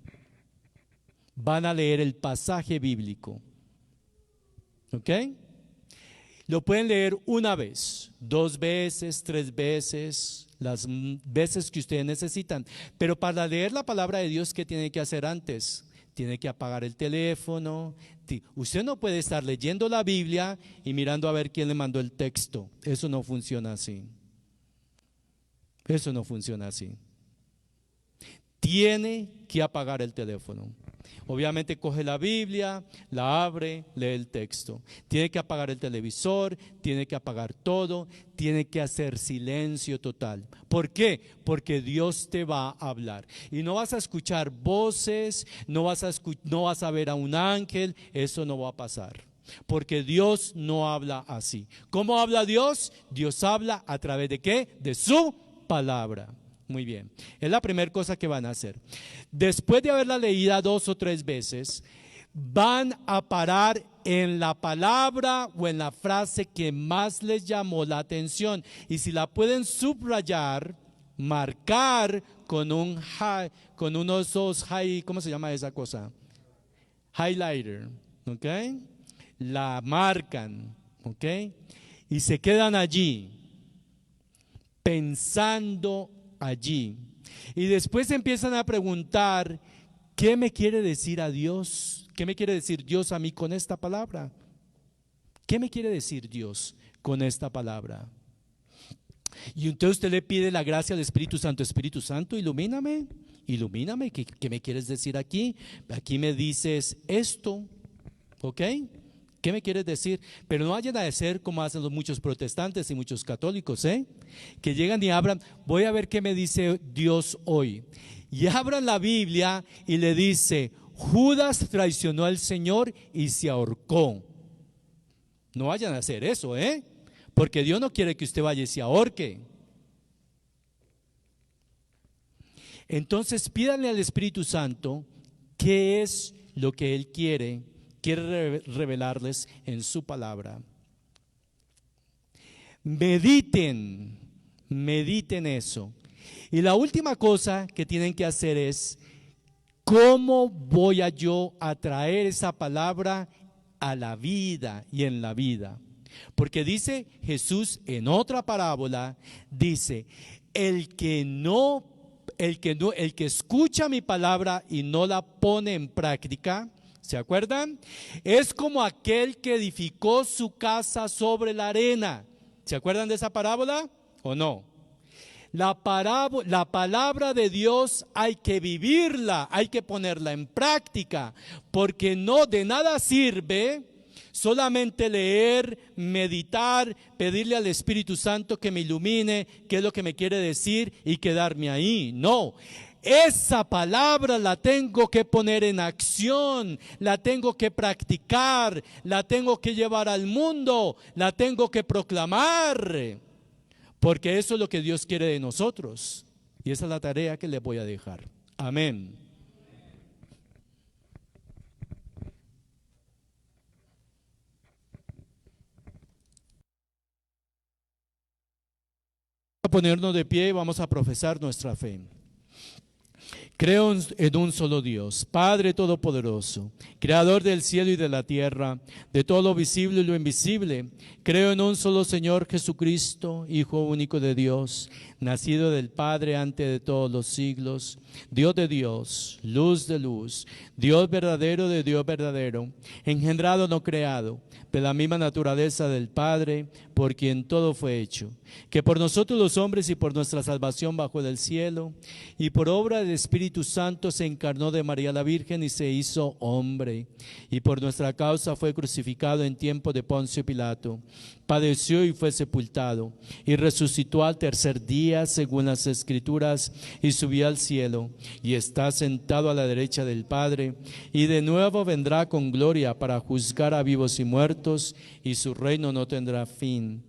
van a leer el pasaje bíblico, ¿ok? Lo pueden leer una vez, 2 veces, 3 veces, las veces que ustedes necesitan. Pero para leer la palabra de Dios, ¿qué tiene que hacer antes? Tiene que apagar el teléfono. Usted no puede estar leyendo la Biblia y mirando a ver quién le mandó el texto. Eso no funciona así. Eso no funciona así. Tiene que apagar el teléfono. Obviamente coge la Biblia, la abre, lee el texto. Tiene que apagar el televisor, tiene que apagar todo, tiene que hacer silencio total. ¿Por qué? Porque Dios te va a hablar. Y no vas a escuchar voces, no vas a ver a un ángel, eso no va a pasar. Porque Dios no habla así. ¿Cómo habla Dios? Dios habla a través de ¿qué? De su palabra. Muy bien, es la primera cosa que van a hacer. Después de haberla leída 2 o 3 veces, van a parar en la palabra o en la frase que más les llamó la atención. Y si la pueden subrayar, marcar con uno de esos ¿cómo se llama esa cosa? Highlighter, ¿ok? La marcan, ¿ok? y se quedan allí, pensando allí. Y después empiezan a preguntar, ¿qué me quiere decir a Dios? ¿Qué me quiere decir Dios a mí con esta palabra? ¿Qué me quiere decir Dios con esta palabra? Y entonces usted le pide la gracia al Espíritu Santo, ilumíname, ¿qué me quieres decir aquí? Aquí me dices esto, ¿ok? ¿Qué me quieres decir? Pero no vayan a ser como hacen los muchos protestantes y muchos católicos, que llegan y abran, voy a ver qué me dice Dios hoy. Y abran la Biblia y le dice, Judas traicionó al Señor y se ahorcó. No vayan a hacer eso, porque Dios no quiere que usted vaya y se ahorque. Entonces pídanle al Espíritu Santo qué es lo que Él quiere revelarles en su palabra. Mediten eso. Y la última cosa que tienen que hacer es, ¿cómo voy yo a traer esa palabra a la vida y en la vida? Porque dice Jesús en otra parábola, dice, el que escucha mi palabra y no la pone en práctica, ¿se acuerdan? Es como aquel que edificó su casa sobre la arena. ¿Se acuerdan de esa parábola o no? La palabra de Dios hay que vivirla, hay que ponerla en práctica, porque no de nada sirve solamente leer, meditar, pedirle al Espíritu Santo que me ilumine, qué es lo que me quiere decir y quedarme ahí. No, esa palabra la tengo que poner en acción, la tengo que practicar, la tengo que llevar al mundo, la tengo que proclamar, porque eso es lo que Dios quiere de nosotros. Y esa es la tarea que les voy a dejar. Amén. Vamos a ponernos de pie y vamos a profesar nuestra fe. Creo en un solo Dios, Padre Todopoderoso, Creador del cielo y de la tierra, de todo lo visible y lo invisible. Creo en un solo Señor Jesucristo, Hijo único de Dios, nacido del Padre antes de todos los siglos, Dios de Dios, luz de luz, Dios verdadero de Dios verdadero, engendrado no creado, de la misma naturaleza del Padre, por quien todo fue hecho, que por nosotros los hombres y por nuestra salvación bajo del cielo, y por obra del Espíritu Santo se encarnó de María la Virgen y se hizo hombre, y por nuestra causa fue crucificado en tiempo de Poncio Pilato, padeció y fue sepultado, y resucitó al tercer día según las Escrituras, y subió al cielo, y está sentado a la derecha del Padre, y de nuevo vendrá con gloria para juzgar a vivos y muertos, y su reino no tendrá fin.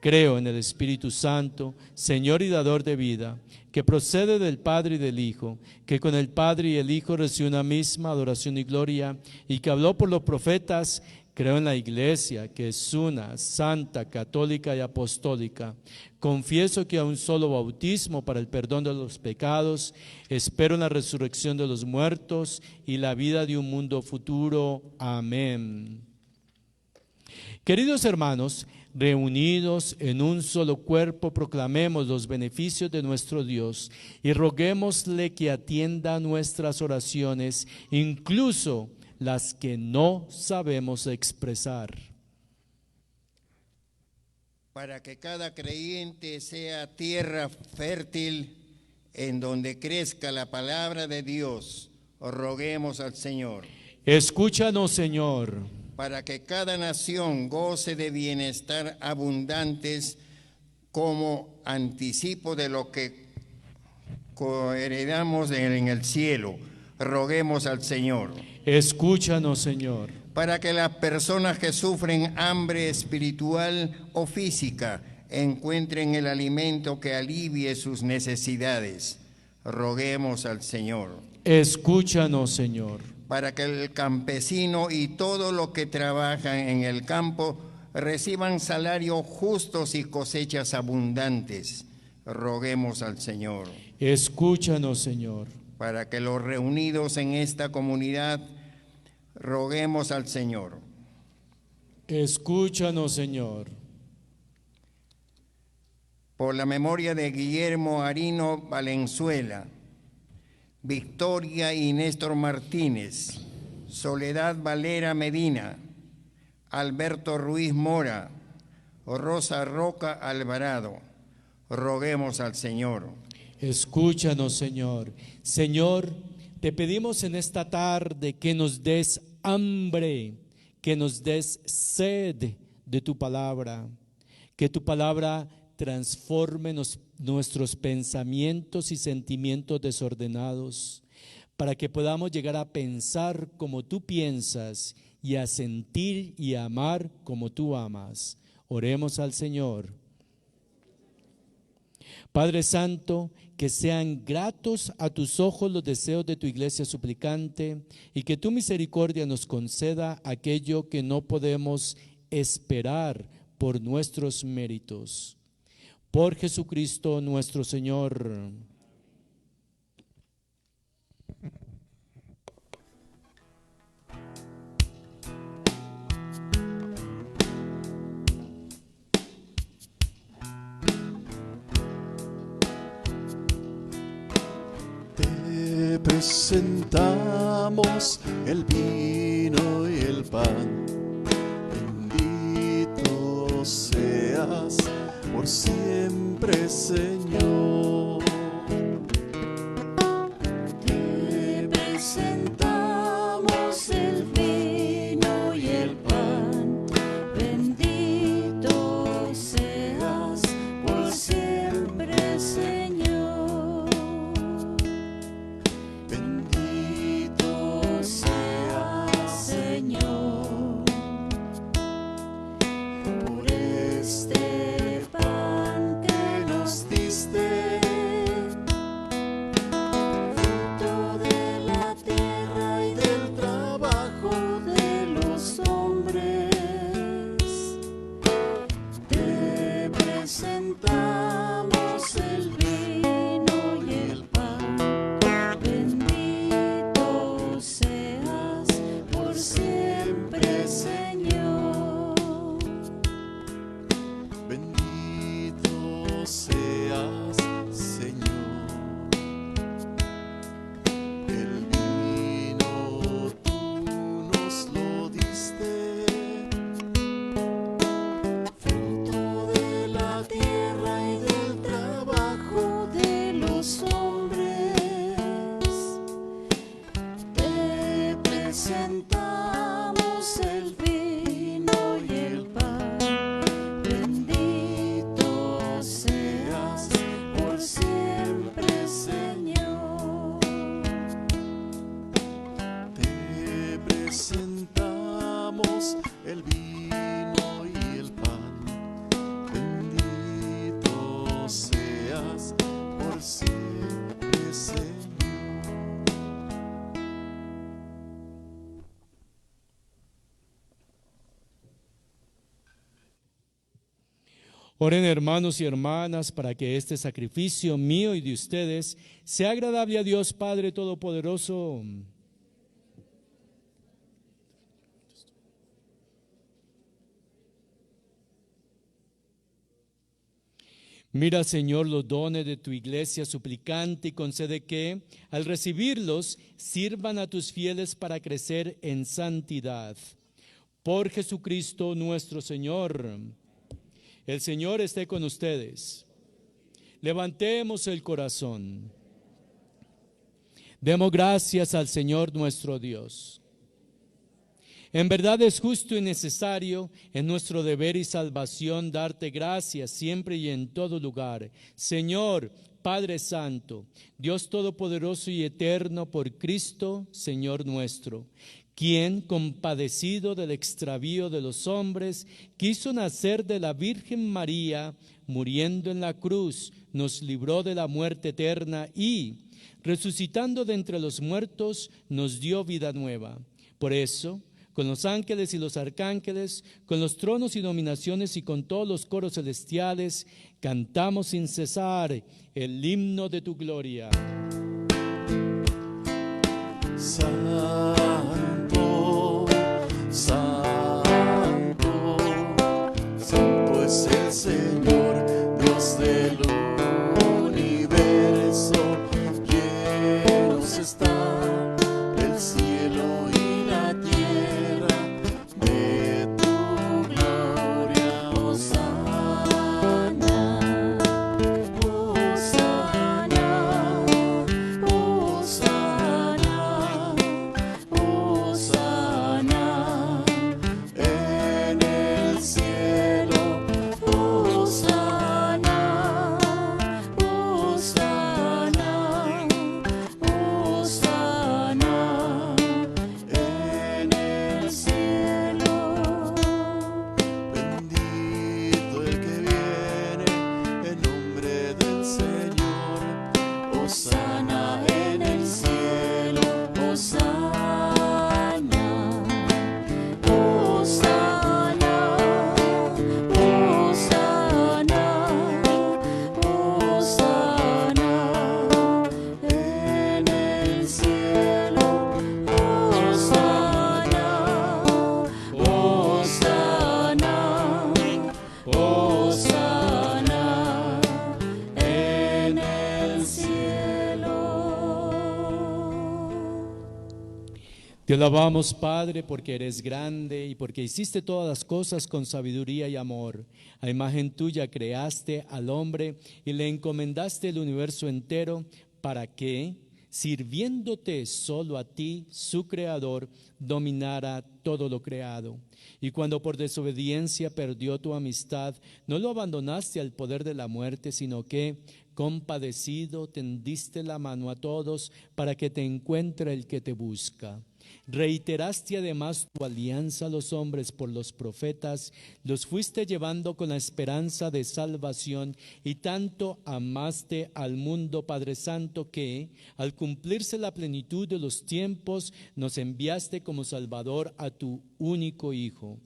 Creo en el Espíritu Santo, Señor y dador de vida, que procede del Padre y del Hijo, que con el Padre y el Hijo recibe una misma adoración y gloria, y que habló por los profetas. Creo en la Iglesia, que es una, santa, católica y apostólica. Confieso que a un solo bautismo para el perdón de los pecados. Espero en la resurrección de los muertos y la vida de un mundo futuro. Amén. Queridos hermanos, reunidos en un solo cuerpo, proclamemos los beneficios de nuestro Dios y roguémosle que atienda nuestras oraciones, incluso las que no sabemos expresar. Para que cada creyente sea tierra fértil en donde crezca la palabra de Dios, roguemos al Señor. Escúchanos, Señor. Para que cada nación goce de bienestar abundantes como anticipo de lo que heredamos en el cielo, roguemos al Señor. Escúchanos, Señor. Para que las personas que sufren hambre espiritual o física encuentren el alimento que alivie sus necesidades, roguemos al Señor. Escúchanos, Señor. Para que el campesino y todo lo que trabajan en el campo reciban salarios justos y cosechas abundantes, roguemos al Señor. Escúchanos, Señor. Para que los reunidos en esta comunidad, roguemos al Señor. Escúchanos, Señor. por la memoria de Guillermo Arino Valenzuela, Victoria y Néstor Martínez, Soledad Valera Medina, Alberto Ruiz Mora, Rosa Roca Alvarado. Roguemos al Señor. Escúchanos, Señor. Señor, te pedimos en esta tarde que nos des hambre, que nos des sed de tu palabra, que tu palabra transforme nuestros pensamientos y sentimientos desordenados, para que podamos llegar a pensar como tú piensas y a sentir y a amar como tú amas. Oremos al Señor. Padre Santo, que sean gratos a tus ojos los deseos de tu iglesia suplicante y que tu misericordia nos conceda aquello que no podemos esperar por nuestros méritos. Por Jesucristo nuestro Señor. Te presentamos el vino y el pan. Bendito seas por siempre, Señor. Te presentamos el vino y el pan. Bendito seas por siempre, Señor. Bendito seas, Señor, por este pan que nos diste, fruto de la tierra y del trabajo de los hombres. Te presentamos el vino y el pan. Bendito seas por siempre, Señor. Bendito seas, Señor. El vino tú nos lo diste, Fruto de la tierra y del trabajo de los hombres. Te presentamos el vino y el pan. Bendito seas por siempre, Señor. te presentamos el vino y el pan. Bendito seas por siempre, Señor. Oren, hermanos y hermanas, para que este sacrificio mío y de ustedes sea agradable a Dios Padre Todopoderoso. Mira, Señor, los dones de tu iglesia suplicante y concede que, al recibirlos, sirvan a tus fieles para crecer en santidad. Por Jesucristo nuestro Señor. El Señor esté con ustedes. Levantemos el corazón. Demos gracias al Señor nuestro Dios. En verdad es justo y necesario, en nuestro deber y salvación, darte gracias siempre y en todo lugar. Señor, Padre Santo, Dios Todopoderoso y Eterno, por Cristo, Señor nuestro, quien, compadecido del extravío de los hombres, quiso nacer de la Virgen María, muriendo en la cruz, nos libró de la muerte eterna y, resucitando de entre los muertos, nos dio vida nueva. Por eso, con los ángeles y los arcángeles, con los tronos y dominaciones y con todos los coros celestiales, cantamos sin cesar el himno de tu gloria. Santo, santo, santo es el Señor, Dios del Hosana en el cielo, Hosana, Hosana, Hosana, Hosana en el cielo, Hosana, Hosana, Hosana en el cielo. Te alabamos, Padre, porque eres grande y porque hiciste todas las cosas con sabiduría y amor. A imagen tuya creaste al hombre y le encomendaste el universo entero para que, sirviéndote solo a ti, su creador, dominara todo lo creado. Y cuando por desobediencia perdió tu amistad, no lo abandonaste al poder de la muerte, sino que, compadecido, tendiste la mano a todos para que te encuentre el que te busca. Reiteraste además tu alianza a los hombres por los profetas, los fuiste llevando con la esperanza de salvación, y tanto amaste al mundo, Padre Santo, que, al cumplirse la plenitud de los tiempos, nos enviaste como Salvador a tu único Hijo,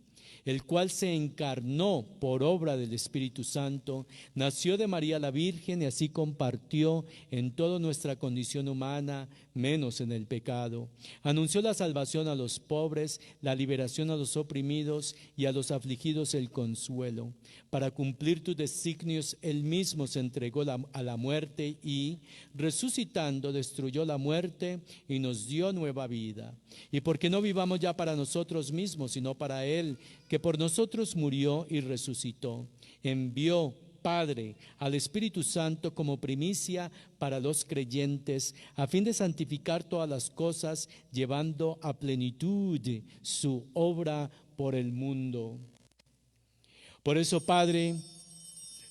el cual se encarnó por obra del Espíritu Santo, nació de María la Virgen y así compartió en toda nuestra condición humana, menos en el pecado. Anunció la salvación a los pobres, la liberación a los oprimidos y a los afligidos el consuelo. Para cumplir tus designios, él mismo se entregó a la muerte y, resucitando, destruyó la muerte y nos dio nueva vida. Y porque no vivamos ya para nosotros mismos, sino para él, que por nosotros murió y resucitó, envió, Padre, al Espíritu Santo como primicia para los creyentes, a fin de santificar todas las cosas, llevando a plenitud su obra por el mundo. Por eso, Padre,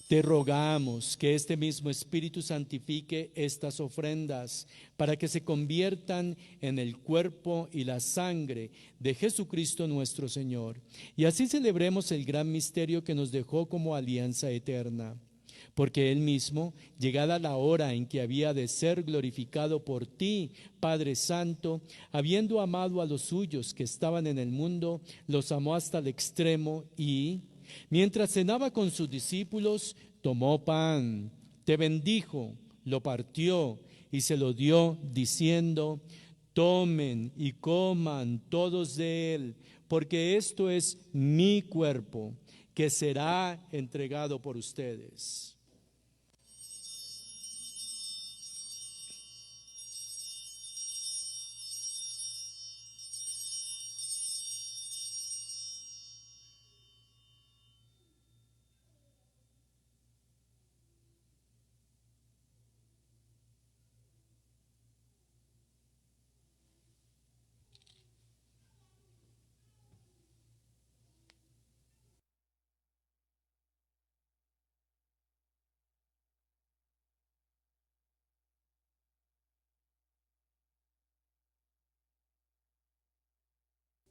te rogamos que este mismo Espíritu santifique estas ofrendas para que se conviertan en el cuerpo y la sangre de Jesucristo nuestro Señor. Y así celebremos el gran misterio que nos dejó como alianza eterna. Porque Él mismo, llegada la hora en que había de ser glorificado por ti, Padre Santo, habiendo amado a los suyos que estaban en el mundo, los amó hasta el extremo y, mientras cenaba con sus discípulos, tomó pan, te bendijo, lo partió y se lo dio, diciendo: tomen y coman todos de él, porque esto es mi cuerpo, que será entregado por ustedes.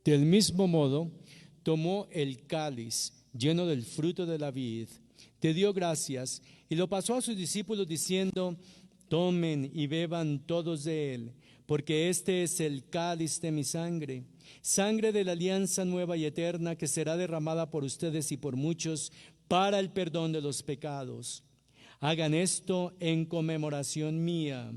Del mismo modo, tomó el cáliz lleno del fruto de la vid, te dio gracias y lo pasó a sus discípulos diciendo: tomen y beban todos de él, porque este es el cáliz de mi sangre, sangre de la alianza nueva y eterna que será derramada por ustedes y por muchos para el perdón de los pecados. Hagan esto en conmemoración mía.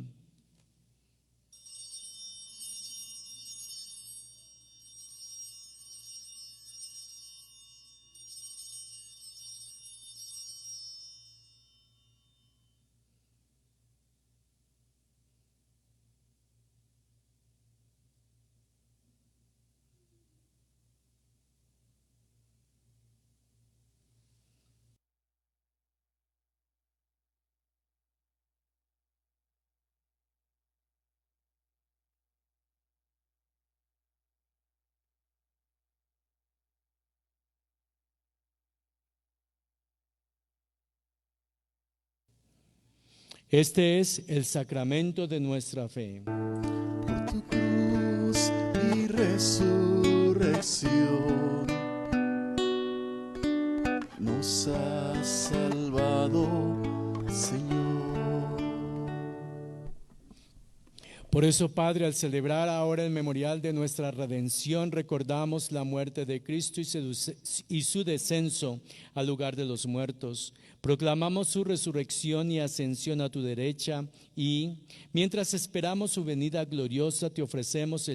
Este es el sacramento de nuestra fe. Por tu cruz y resurrección nos has salvado, Señor. Por eso, Padre, al celebrar ahora el memorial de nuestra redención, recordamos la muerte de Cristo y su descenso al lugar de los muertos. Proclamamos su resurrección y ascensión a tu derecha y, mientras esperamos su venida gloriosa, te ofrecemos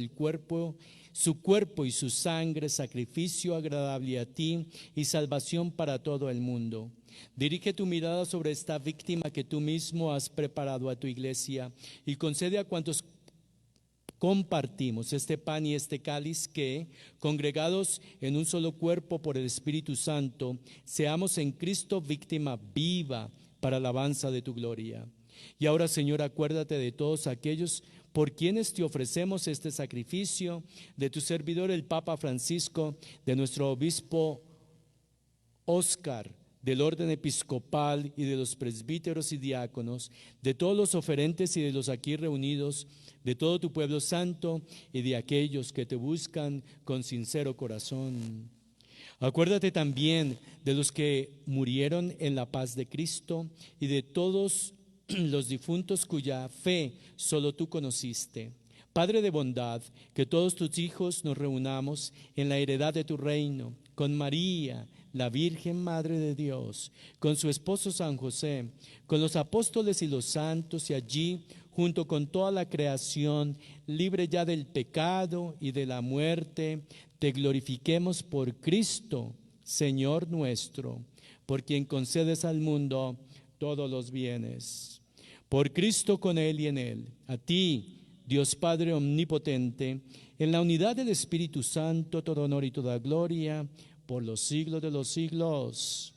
su cuerpo y su sangre, sacrificio agradable a ti y salvación para todo el mundo. Dirige tu mirada sobre esta víctima que tú mismo has preparado a tu iglesia y concede a cuantos compartimos este pan y este cáliz que, congregados en un solo cuerpo por el Espíritu Santo, seamos en Cristo víctima viva para alabanza de tu gloria. Y ahora, Señor, acuérdate de todos aquellos por quienes te ofrecemos este sacrificio, de tu servidor el Papa Francisco, de nuestro obispo Óscar, del orden episcopal y de los presbíteros y diáconos, de todos los oferentes y de los aquí reunidos, de todo tu pueblo santo y de aquellos que te buscan con sincero corazón. Acuérdate también de los que murieron en la paz de Cristo y de todos los difuntos cuya fe solo tú conociste. Padre de bondad, que todos tus hijos nos reunamos en la heredad de tu reino, con María, la Virgen Madre de Dios, con su esposo San José, con los apóstoles y los santos, y allí, junto con toda la creación, libre ya del pecado y de la muerte, te glorifiquemos por Cristo, Señor nuestro, por quien concedes al mundo todos los bienes. Por Cristo, con Él y en Él, a ti, Dios Padre omnipotente, en la unidad del Espíritu Santo, todo honor y toda gloria, por los siglos de los siglos.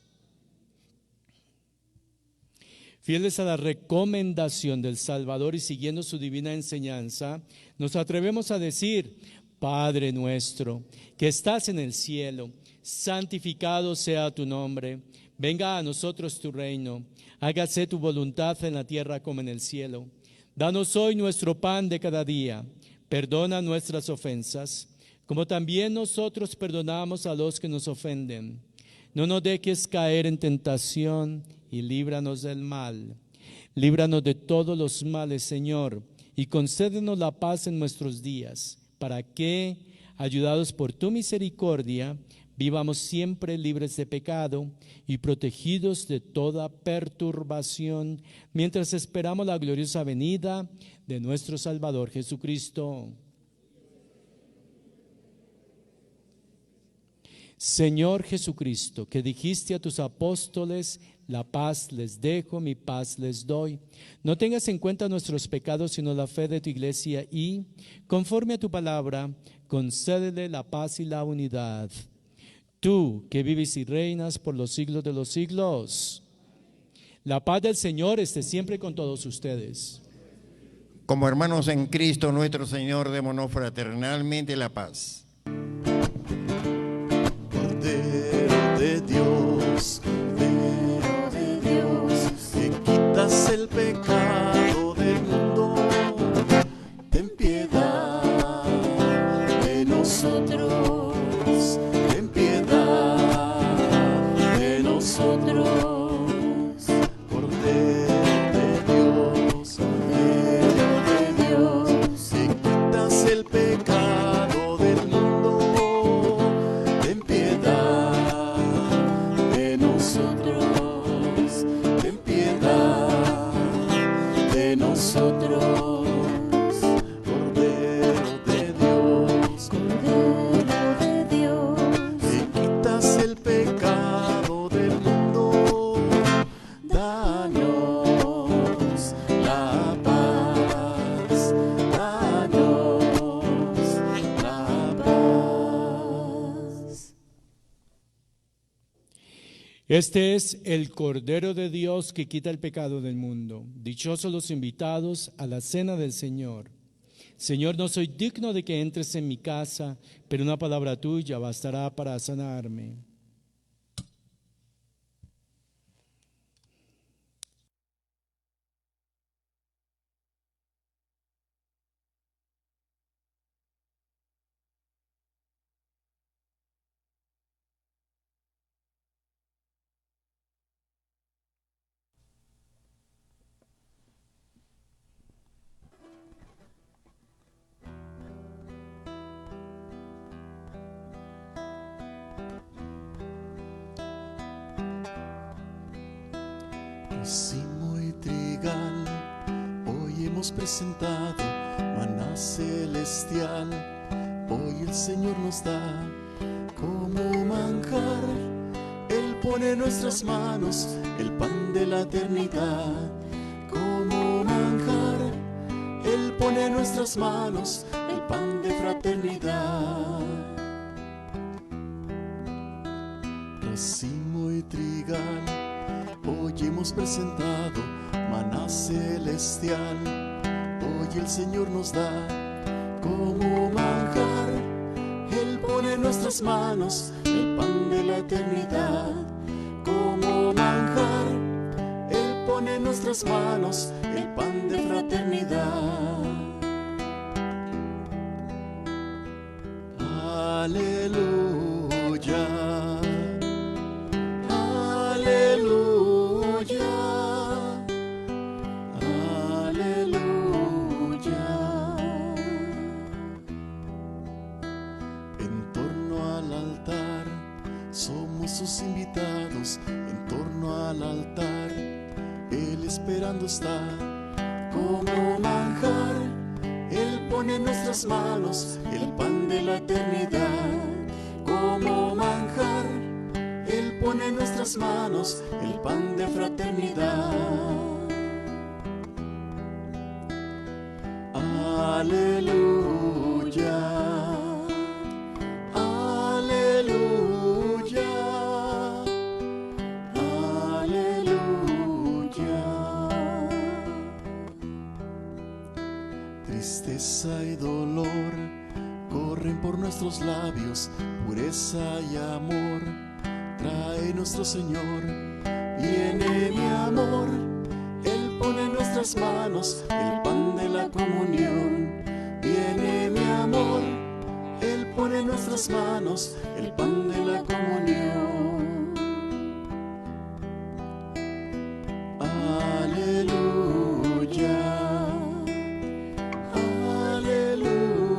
Fieles a la recomendación del Salvador y siguiendo su divina enseñanza, nos atrevemos a decir: Padre nuestro, que estás en el cielo, santificado sea tu nombre. Venga a nosotros tu reino. Hágase tu voluntad en la tierra como en el cielo. Danos hoy nuestro pan de cada día. Perdona nuestras ofensas, como también nosotros perdonamos a los que nos ofenden. No nos dejes caer en tentación y líbranos del mal. Líbranos de todos los males, Señor, y concédenos la paz en nuestros días, para que, ayudados por tu misericordia, vivamos siempre libres de pecado y protegidos de toda perturbación, mientras esperamos la gloriosa venida de nuestro Salvador Jesucristo. Señor Jesucristo, que dijiste a tus apóstoles: la paz les dejo, mi paz les doy. No tengas en cuenta nuestros pecados, sino la fe de tu iglesia y, conforme a tu palabra, concédele la paz y la unidad. Tú, que vives y reinas por los siglos de los siglos. La paz del Señor esté siempre con todos ustedes. Como hermanos en Cristo nuestro Señor, démonos fraternalmente la paz. Cordero de Dios, que quitas el pecado del mundo, ten piedad de nosotros, ten piedad de nosotros. Cordero de Dios, que quitas el pecado del mundo, ten piedad de nosotros, ten piedad de nosotros. Cordero de Dios, que quitas el pecado del mundo, danos la paz, danos la paz. Este es el Cordero de Dios que quita el pecado del mundo. Dichosos los invitados a la cena del Señor. Señor, no soy digno de que entres en mi casa, pero una palabra tuya bastará para sanarme. hemos presentado maná celestial. Hoy el Señor nos da como manjar. Él pone en nuestras manos el pan de la eternidad. Como manjar, Él pone en nuestras manos el pan de fraternidad. Racimo y trigal, hoy hemos presentado maná celestial. Hoy el Señor nos da como manjar. Él pone en nuestras manos el pan de la eternidad. Como manjar, Él pone en nuestras manos el pan de fraternidad. Aleluya, aleluya, aleluya. En torno al altar somos sus invitados. En torno al altar Él esperando está como manjar. Él pone en nuestras manos el pan de la eternidad. Como manjar, Él pone en nuestras manos el pan de fraternidad. Aleluya, aleluya, aleluya. Tristeza y dolor corren por nuestros labios, pureza y amor trae nuestro Señor. Viene mi amor, Él pone en nuestras manos el pan de la comunión. Viene mi amor, Él pone en nuestras manos el pan de la comunión. Aleluya, aleluya,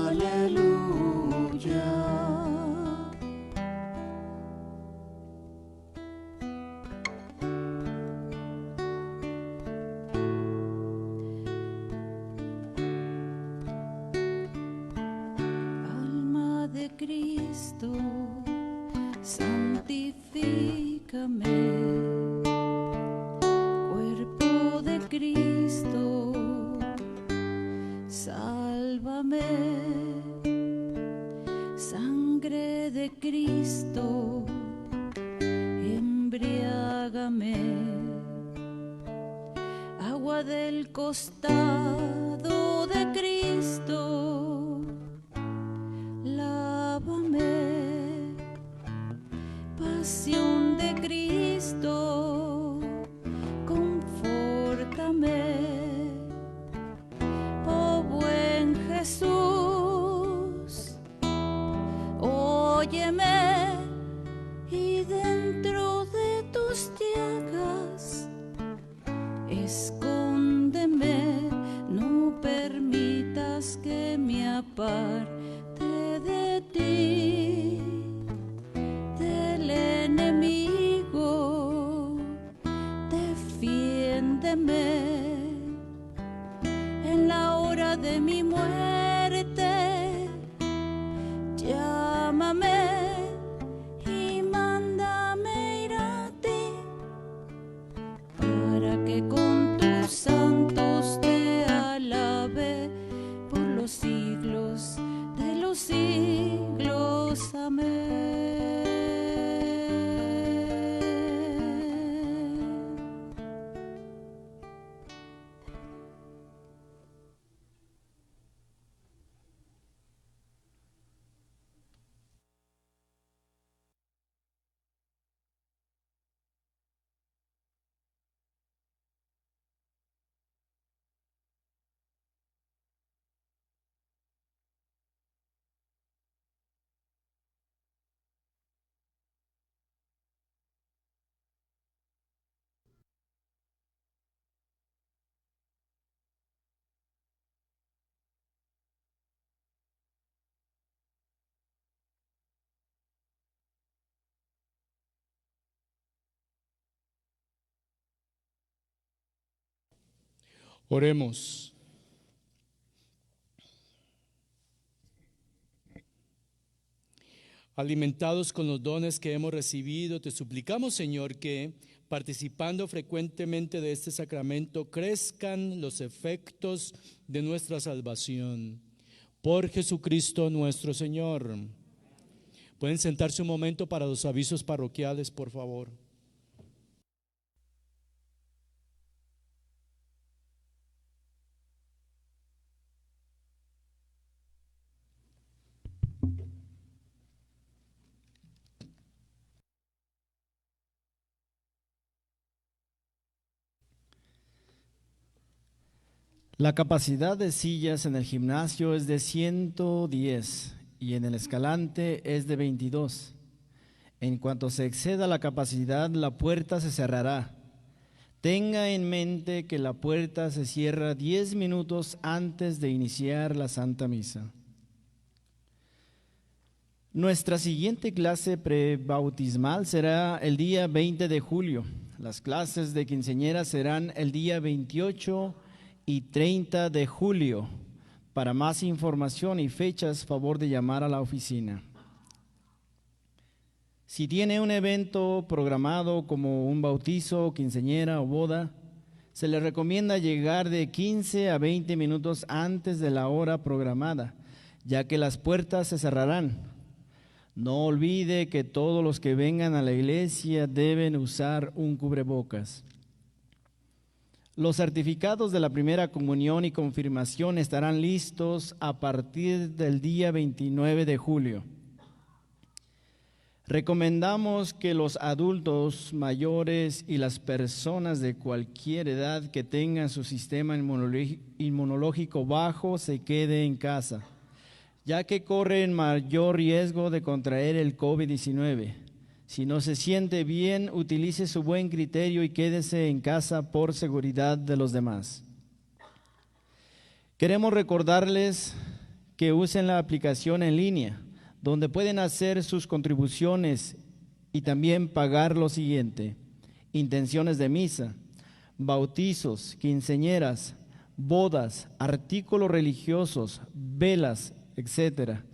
aleluya. Alma de Cristo, santifícame. Cuerpo de Cristo, sálvame. Sangre de Cristo, embriágame. Agua del costado de Cristo, lávame. Pasión de Cristo, confórtame. Oh buen Jesús, óyeme, y dentro de tus llagas escóndeme. No permitas que me aparte de ti, del enemigo. Defiéndeme en la hora de mi muerte. Llámame y mándame ir a ti, para que con tus santos te alabe por los siglos de los siglos. Amén. Oremos. Alimentados con los dones que hemos recibido, te suplicamos, Señor, que participando frecuentemente de este sacramento crezcan los efectos de nuestra salvación. Por Jesucristo nuestro Señor. Pueden sentarse un momento para los avisos parroquiales, por favor. La capacidad de sillas en el gimnasio es de 110 y en el Escalante es de 22. En cuanto se exceda la capacidad, la puerta se cerrará. Tenga en mente que la puerta se cierra 10 minutos antes de iniciar la Santa Misa. Nuestra siguiente clase prebautismal será el día 20 de julio. Las clases de quinceañera serán el día 28 y 30 de julio. Para más información y fechas, favor de llamar a la oficina. Si tiene un evento programado como un bautizo, quinceañera o boda, se le recomienda llegar de 15 a 20 minutos antes de la hora programada, ya que las puertas se cerrarán. No olvide que todos los que vengan a la iglesia deben usar un cubrebocas. Los certificados de la primera comunión y confirmación estarán listos a partir del día 29 de julio. Recomendamos que los adultos mayores y las personas de cualquier edad que tengan su sistema inmunológico bajo se queden en casa, ya que corren mayor riesgo de contraer el COVID-19. Si no se siente bien, utilice su buen criterio y quédese en casa por seguridad de los demás. Queremos recordarles que usen la aplicación en línea, donde pueden hacer sus contribuciones y también pagar lo siguiente: intenciones de misa, bautizos, quinceañeras, bodas, artículos religiosos, velas, etcétera.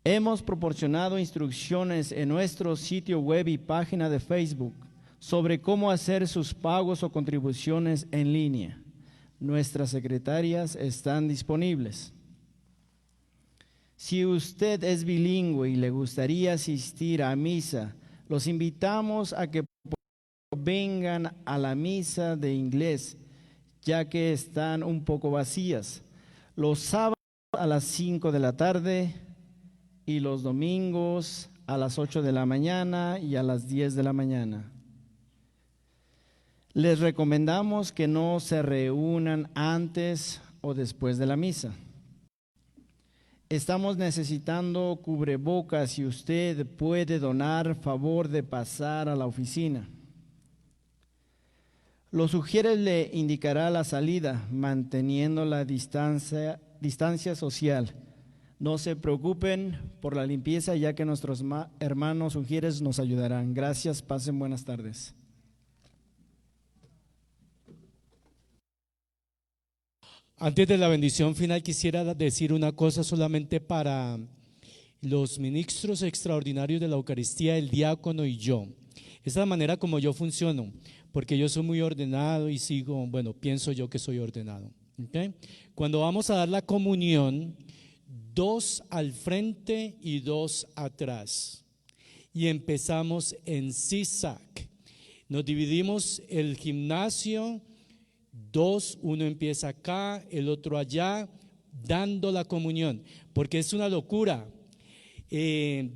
Hemos proporcionado instrucciones en nuestro sitio web y página de Facebook sobre cómo hacer sus pagos o contribuciones en línea. Nuestras secretarias están disponibles. Si usted es bilingüe y le gustaría asistir a misa, los invitamos a que vengan a la misa de inglés, ya que están un poco vacías. Los sábados a las 5 de la tarde y los domingos a las 8 de la mañana y a las 10 de la mañana. Les recomendamos que no se reúnan antes o después de la misa. Estamos necesitando cubrebocas y usted puede donar, favor de pasar a la oficina. Los sugieres le indicará la salida, manteniendo la distancia social. No se preocupen por la limpieza, ya que nuestros hermanos sugieres nos ayudarán. Gracias, pasen buenas tardes. Antes de la bendición final quisiera decir una cosa solamente para los ministros extraordinarios de la Eucaristía, el diácono y yo. Esa es la manera como yo funciono, porque yo soy muy ordenado y pienso yo que soy ordenado. ¿Okay? Cuando vamos a dar la comunión, 2 al frente y 2 atrás. Y empezamos en zigzag. Nos dividimos el gimnasio, 2, uno empieza acá, el otro allá, dando la comunión, porque es una locura.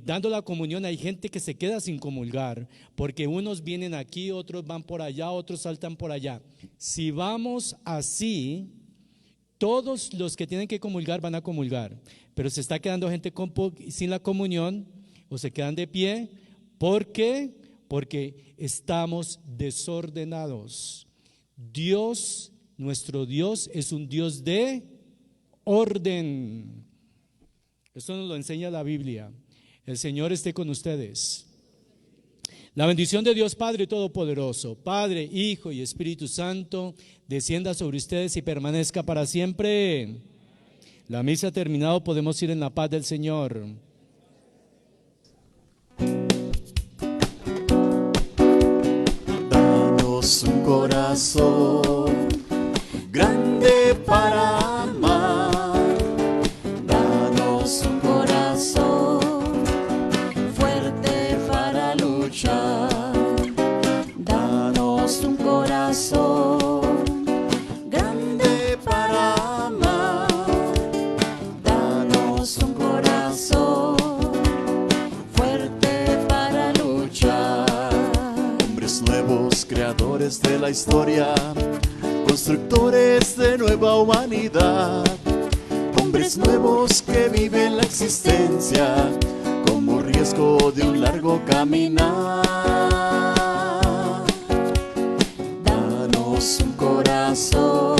Dando la comunión hay gente que se queda sin comulgar, porque unos vienen aquí, otros van por allá, otros saltan por allá. Si vamos así, todos los que tienen que comulgar van a comulgar, pero se está quedando gente sin la comunión o se quedan de pie. ¿Por qué? Porque estamos desordenados. Dios, nuestro Dios, es un Dios de orden. Esto nos lo enseña la Biblia. El Señor esté con ustedes. La bendición de Dios Padre Todopoderoso, Padre, Hijo y Espíritu Santo, descienda sobre ustedes y permanezca para siempre. La misa ha terminado, podemos ir en la paz del Señor. Danos un corazón grande para amar. Danos un corazón fuerte para luchar. Danos un corazón grande para amar. Danos un corazón fuerte para luchar. Hombres nuevos, creadores de la historia, constructores de nueva humanidad. Hombres nuevos que viven la existencia como riesgo de un largo caminar. Danos un corazón